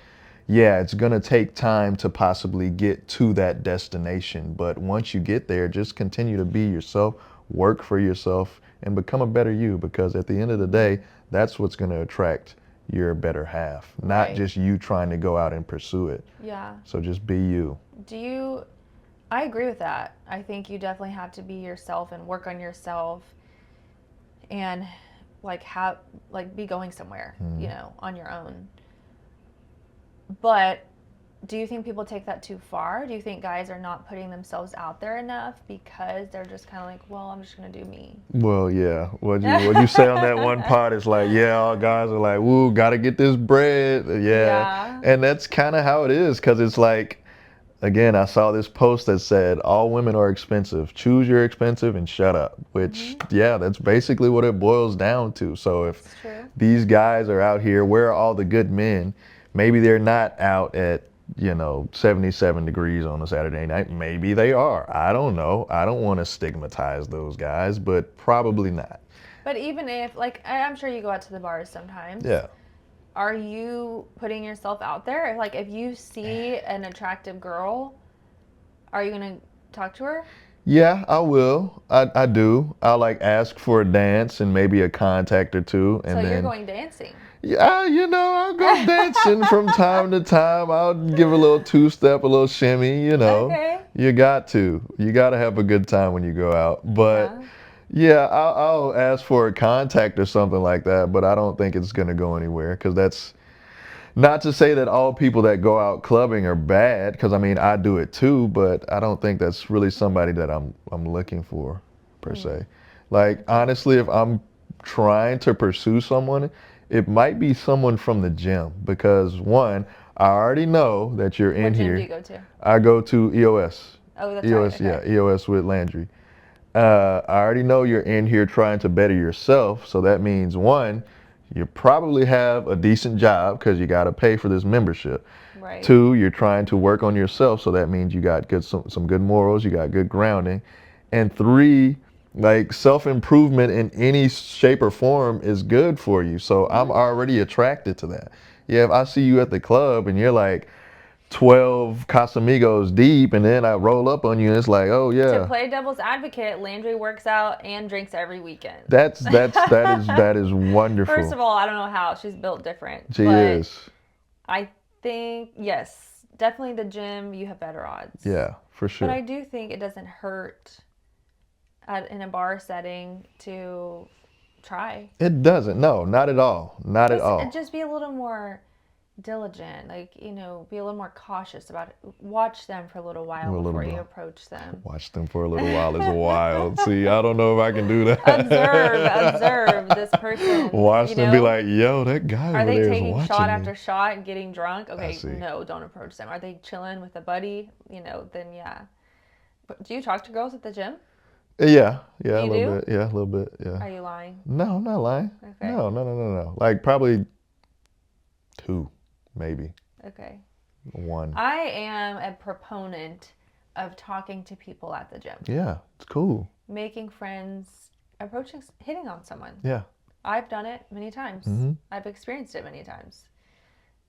it's going to take time to possibly get to that destination. But once you get there, just continue to be yourself, work for yourself, and become a better you, because at the end of the day, that's what's going to attract your better half, not just you trying to go out and pursue it. Yeah. So just be you. I agree with that. I think you definitely have to be yourself and work on yourself and be going somewhere, on your own. But do you think people take that too far? Do you think guys are not putting themselves out there enough because they're just kind of like, well, I'm just going to do me? Well, yeah. What you say on that one part is like, all guys are like, woo, got to get this bread. Yeah. And that's kind of how it is, because it's like, again, I saw this post that said, all women are expensive. Choose your expensive and shut up, which, that's basically what it boils down to. So if these guys are out here, where are all the good men? Maybe they're not out at 77 degrees on a Saturday night. Maybe they are. I don't know. I don't want to stigmatize those guys, but probably not. But even if, I'm sure you go out to the bars sometimes. Yeah. Are you putting yourself out there? Like, if you see an attractive girl, are you going to talk to her? Yeah, I will. I do. I'll ask for a dance and maybe a contact or two. And so then, you're going dancing? Yeah, I'll go dancing from time to time. I'll give a little two-step, a little shimmy, Okay. You got to. You got to have a good time when you go out. But I'll ask for a contact or something like that, but I don't think it's going to go anywhere, because that's not to say that all people that go out clubbing are bad, because I do it too, but I don't think that's really somebody that I'm looking for per se. Like, honestly, if I'm trying to pursue someone, it might be someone from the gym, because one, I already know that you're in here. What gym do you go to? I go to EOS. Oh, that's EOS, right. Okay. yeah, EOS with Landry. I already know you're in here trying to better yourself, so that means one, you probably have a decent job because you got to pay for this membership. Right. 2, you're trying to work on yourself, so that means you got some good morals, you got good grounding. And 3, like self-improvement in any shape or form is good for you. So I'm already attracted to that. Yeah, if I see you at the club and you're like 12 Casamigos deep, and then I roll up on you and it's like, oh yeah. To play devil's advocate, Landry works out and drinks every weekend. That is wonderful. First of all, I don't know how. She's built different. She but is. I think, yes, definitely the gym, you have better odds. Yeah, for sure. But I do think it doesn't hurt in a bar setting to try. It doesn't. No, not at all. Not at all. Just be a little more diligent, like, be a little more cautious about it. Watch them for a little while before you approach them. Watch them for a little while is wild. See, I don't know if I can do that. Observe this person. Watch them be like, yo, that guy are over they there is taking watching shot me. after shot and getting drunk? Okay, see. no, don't approach them. Are they chilling with a buddy? Then yeah. But do you talk to girls at the gym? Yeah, You a little do? bit. Yeah, a little bit. Yeah. Are you lying? No, I'm not lying. Okay. No. Like probably 2, maybe Okay. 1. I am a proponent of talking to people at the gym. Yeah, it's cool. Making friends, hitting on someone. Yeah. I've done it many times. Mm-hmm. I've experienced it many times.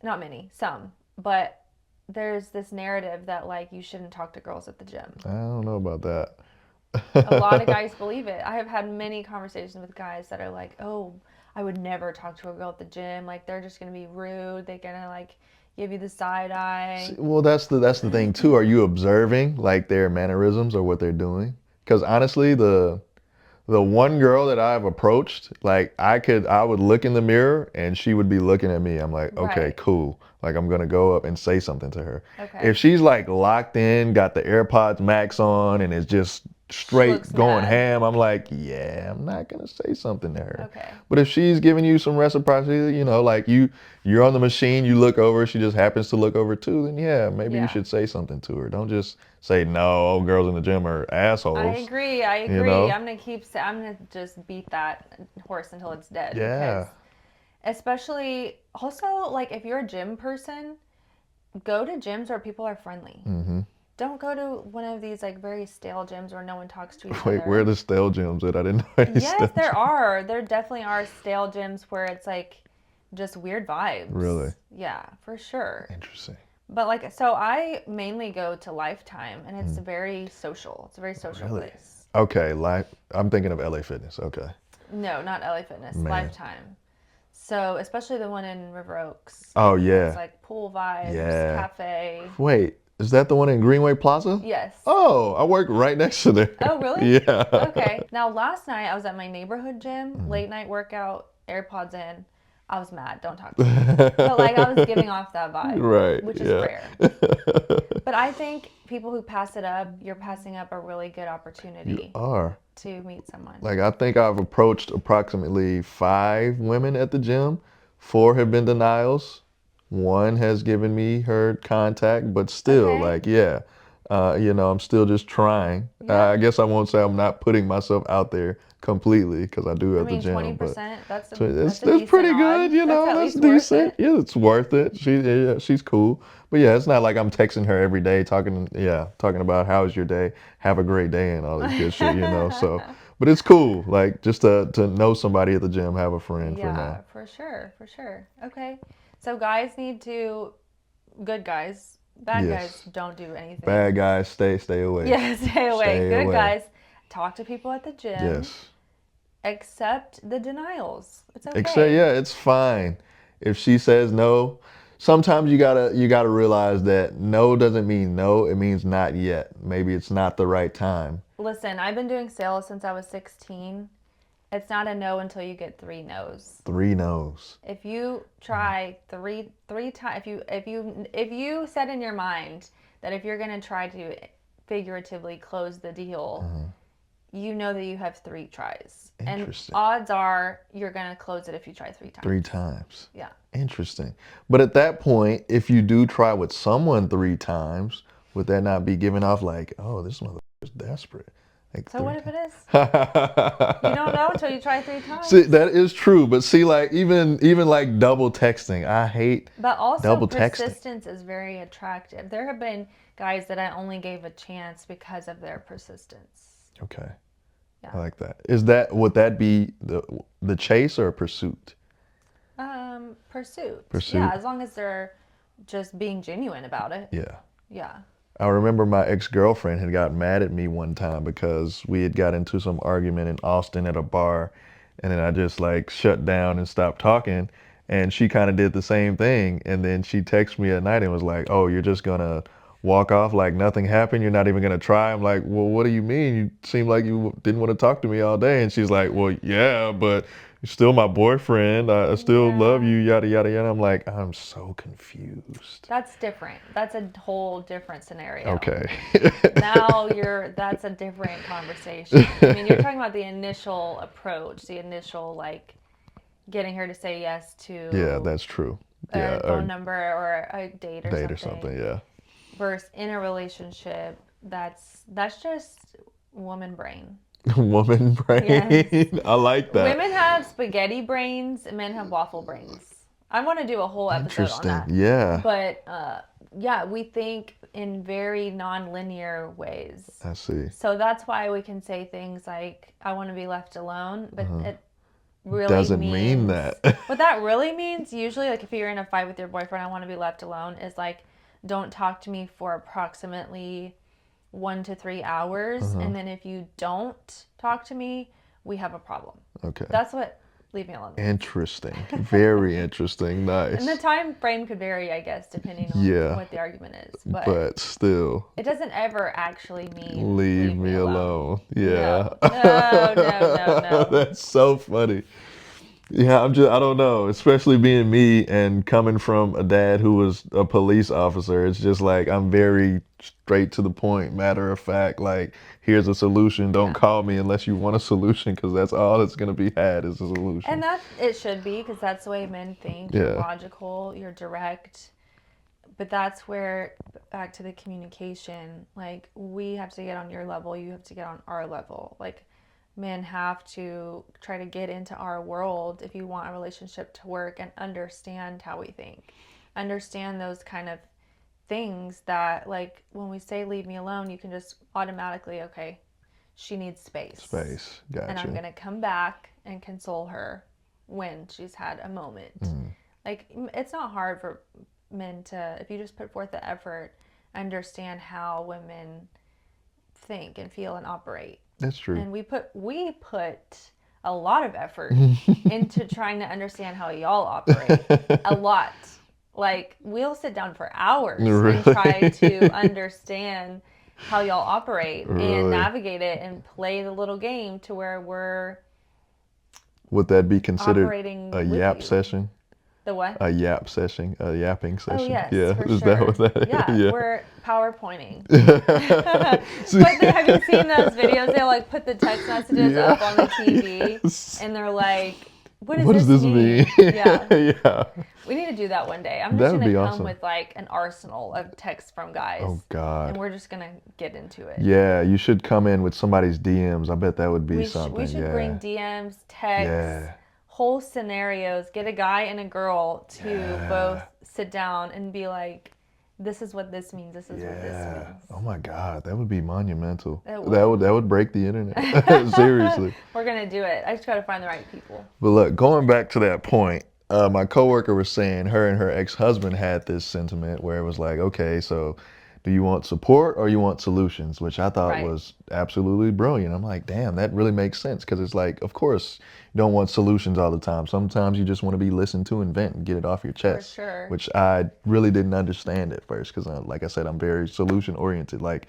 Not many, some. But there's this narrative that, like, you shouldn't talk to girls at the gym. I don't know about that. A lot of guys believe it. I have had many conversations with guys that are like, oh, I would never talk to a girl at the gym. Like, they're just going to be rude. They're going to, like, give you the side eye. Well, that's the thing too. Are you observing like their mannerisms or what they're doing? Because honestly, the one girl that I've approached, like I would look in the mirror and she would be looking at me. I'm like, okay, Right. cool. Like I'm gonna go up and say something to her. Okay. If she's like locked in, got the AirPods Max on, and is just straight looks going mad. ham, I'm like, yeah, I'm not gonna say something to her. Okay. But if she's giving you some reciprocity, like you're on the machine, you look over, she just happens to look over too, then yeah, maybe Yeah. you should say something to her. Don't just say no, girls in the gym are assholes. I agree. know? I'm gonna just beat that horse until it's dead. Yeah. Because especially also, like, if you're a gym person, go to gyms where people are friendly. Mm-hmm. Don't go to one of these like very stale gyms where no one talks to each other. Wait, where are the stale gyms at? I didn't know any Yes, stale there gyms. are. There definitely are stale gyms where it's like just weird vibes. Really? Yeah, for sure. Interesting. But like, so I mainly go to Lifetime, and it's very social. It's a very social Really? place. Okay, I'm thinking of LA Fitness. Okay. No, not LA Fitness. Man. Lifetime. So especially the one in River Oaks. Oh yeah. It's like pool vibes, Yeah. cafe. Wait, is that the one in Greenway Plaza? Yes. Oh, I work right next to there. Oh, really? Yeah. Okay. Now, last night I was at my neighborhood gym, Mm-hmm. late night workout, AirPods in. I was mad. Don't talk to me. But like, I was giving off that vibe. Right. Which is yeah. rare. But I think people who pass it up, you're passing up a really good opportunity You are. to meet someone. Like, I think I've approached approximately 5 women at the gym. 4 have been denials. 1 has given me her contact, but still, Okay. like, yeah. I'm still just trying. Yeah. I guess I won't say I'm not putting myself out there completely because I do I at mean, the gym. 20%, But that's a it's decent pretty odd. good, That's at that's least worth decent. it. Yeah, it's worth it. She's cool. But yeah, it's not like I'm texting her every day talking about how's your day, have a great day and all this good shit, So, but it's cool, like just to know somebody at the gym, have a friend for Yeah, now. for sure. Okay. So good guys, bad Yes. guys don't do anything. Bad guys, stay away. Yeah, stay away. Stay Good away. guys, talk to people at the gym. Yes. Accept the denials. It's okay. Except, yeah, it's fine. If she says no, sometimes you gotta realize that no doesn't mean no. It means not yet. Maybe it's not the right time. Listen, I've been doing sales since I was 16. It's not a no until you get 3 no's. 3 no's. If you try three times, if you set in your mind that if you're gonna try to figuratively close the deal, you know that you have 3 tries. Interesting. And odds are you're gonna close it if you try 3 times. 3 times. Yeah. Interesting. But at that point, if you do try with someone 3 times, would that not be giving off like, oh, this motherfucker's desperate? Like So 3 what if it is? times. You don't know until you try 3 times. See, that is true, but see, like even like double texting, I hate But also double texting. persistence is very attractive. There have been guys that I only gave a chance because of their persistence. Okay, Yeah. I like that. Would that be the chase or pursuit? Pursuit. Pursuit. Yeah, as long as they're just being genuine about it. Yeah. Yeah. I remember my ex-girlfriend had got mad at me one time because we had got into some argument in Austin at a bar, and then I just like shut down and stopped talking, and she kind of did the same thing, and then she texted me at night and was like, "Oh, you're just gonna walk off like nothing happened? You're not even gonna try?" I'm like, "Well, what do you mean? You seem like you didn't want to talk to me all day." And she's like, "Well, yeah, but you're still my boyfriend. I still love you, yada yada yada." I'm like, I'm so confused. That's different. That's a whole different scenario. Okay. Now that's a different conversation. I mean, you're talking about the initial approach, the initial like getting her to say yes to Yeah, that's true. Yeah, a phone number or a date or something. Yeah. Versus in a relationship, that's just woman brain. Woman brain. Yes. I like that. Women have spaghetti brains, and men have waffle brains. I want to do a whole episode on Interesting. that. Yeah. But yeah, we think in very non-linear ways. I see. So that's why we can say things like, I want to be left alone, but it really Doesn't means, mean that. what that really means, usually, like if you're in a fight with your boyfriend, I want to be left alone, is like, don't talk to me for approximately 1 to 3 hours, and then if you don't talk to me, we have a problem. Okay. That's what leave me alone means. Interesting. Very interesting. Nice. And the time frame could vary, I guess, depending on what the argument is. But still, it doesn't ever actually mean leave me alone. Yeah. No. That's so funny. Yeah, I don't know, especially being me and coming from a dad who was a police officer. It's just like, I'm very straight to the point, matter of fact, like, here's a solution. Don't call me unless you want a solution, because that's all that's going to be had is a solution. And that it should be, because that's the way men think. You're logical, you're direct. But that's where, back to the communication, like, we have to get on your level, you have to get on our level. Like, men have to try to get into our world if you want a relationship to work, and understand how we think. Understand those kind of things that, like, when we say leave me alone, you can just automatically, okay, she needs space. Gotcha. And I'm going to come back and console her when she's had a moment. Like, it's not hard for men to, if you just put forth the effort, understand how women think and feel and operate. That's true. And we put a lot of effort into trying to understand how y'all operate. A lot. Like, we'll sit down for hours and try to understand how y'all operate and navigate it and play the little game to where we're Would that be considered operating a with yap you. session? The what? A yapping session. Oh, yes, Yeah, for is sure. that what that is? Yeah, we're PowerPointing. But have you seen those videos? They'll like put the text messages up on the TV, and they're like, "What does this mean?" Yeah. Yeah. We need to do that one day. I'm just That'd gonna be come awesome. with like an arsenal of texts from guys. Oh God. And we're just gonna get into it. Yeah, you should come in with somebody's DMs. I bet that would be something. We should bring DMs, texts, whole scenarios. Get a guy and a girl to both sit down and be like, "This is what this means. This is what this means." Oh my God, that would be monumental. It That would break the internet. Seriously. We're gonna do it. I just gotta find the right people. But look, going back to that point, my coworker was saying her and her ex-husband had this sentiment where it was like, okay, so do you want support or you want solutions? Which I thought was absolutely brilliant. I'm like, damn, that really makes sense, because it's like, of course, you don't want solutions all the time. Sometimes you just want to be listened to and vent and get it off your chest. For sure. Which I really didn't understand at first, because like I said, I'm very solution oriented. Like,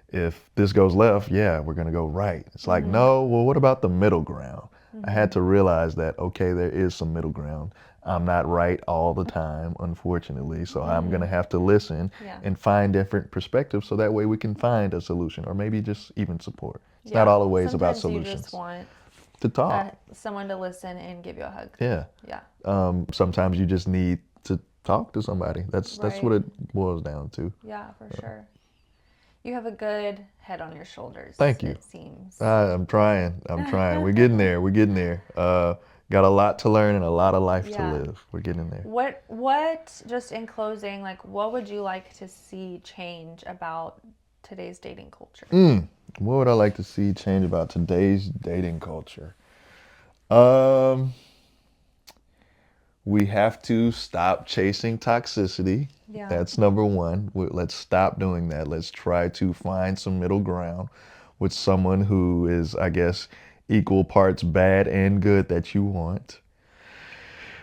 if this goes left, yeah, we're going to go right. It's like, no, well, what about the middle ground? I had to realize that, okay, there is some middle ground. I'm not right all the time, unfortunately. So I'm going to have to listen and find different perspectives, so that way we can find a solution, or maybe just even support. It's not always about solutions. You just want to talk. Someone to listen and give you a hug. Yeah. Yeah. Sometimes you just need to talk to somebody. That's what it boils down to. Yeah, for sure. You have a good head on your shoulders. Thank you. It seems. I'm trying. We're getting there. Got a lot to learn and a lot of life to live. We're getting there. What, just in closing, like, what would you like to see change about today's dating culture? What would I like to see change about today's dating culture? We have to stop chasing toxicity. Yeah. That's number one. Let's stop doing that. Let's try to find some middle ground with someone who is, I guess, equal parts bad and good that you want.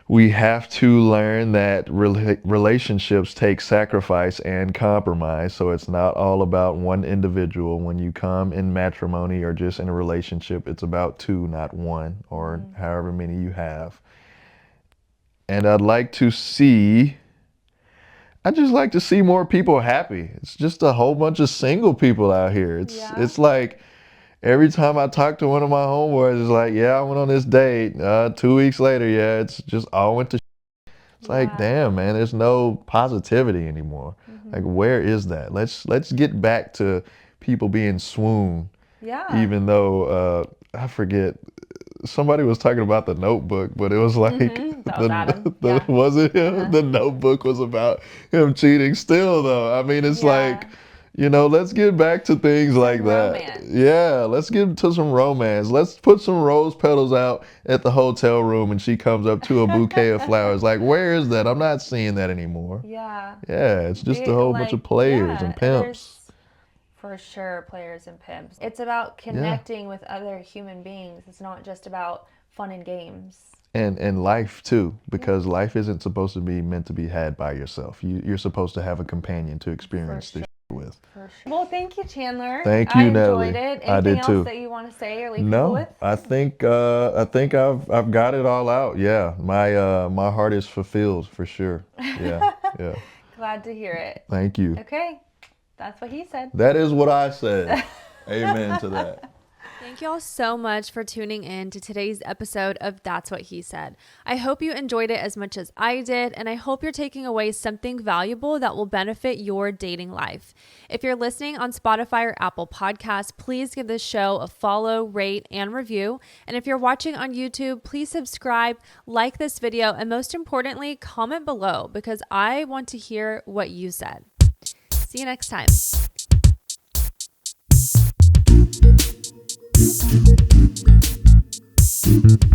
We have to learn that relationships take sacrifice and compromise. So it's not all about one individual. When you come in matrimony or just in a relationship, it's about two, not one, or however many you have. And I'd just like to see more people happy. It's just a whole bunch of single people out here. It's like every time I talk to one of my homeboys, it's like, yeah, I went on this date. 2 weeks later, yeah, it's just all went to It's like, damn, man, there's no positivity anymore. Like, where is that? Let's get back to people being swoon. Yeah. Even though, I forget, somebody was talking about The Notebook, but it was like, That was Adam. was it him? The Notebook was about him cheating still, though. I mean, it's like, let's get back to things like that. Romance. Yeah, let's get to some romance. Let's put some rose petals out at the hotel room and she comes up to a bouquet of flowers. Like, where is that? I'm not seeing that anymore. Yeah. Yeah, it's just a whole bunch of players and pimps. For sure, players and pimps. It's about connecting with other human beings. It's not just about fun and games. And life too, because life isn't supposed to be meant to be had by yourself. You're supposed to have a companion to experience this with. For sure. Well, thank you, Chandler. Thank you, Natalie. I enjoyed it. Anything I did too. else that you want to say or leave people with? I think I've got it all out. Yeah, my heart is fulfilled for sure. Yeah, yeah. Glad to hear it. Thank you. Okay, that's what he said. That is what I said. Amen to that. Thank you all so much for tuning in to today's episode of That's What He Said. I hope you enjoyed it as much as I did, and I hope you're taking away something valuable that will benefit your dating life. If you're listening on Spotify or Apple Podcasts, please give this show a follow, rate, and review. And if you're watching on YouTube, please subscribe, like this video, and most importantly, comment below because I want to hear what you said. See you next time. Thank you.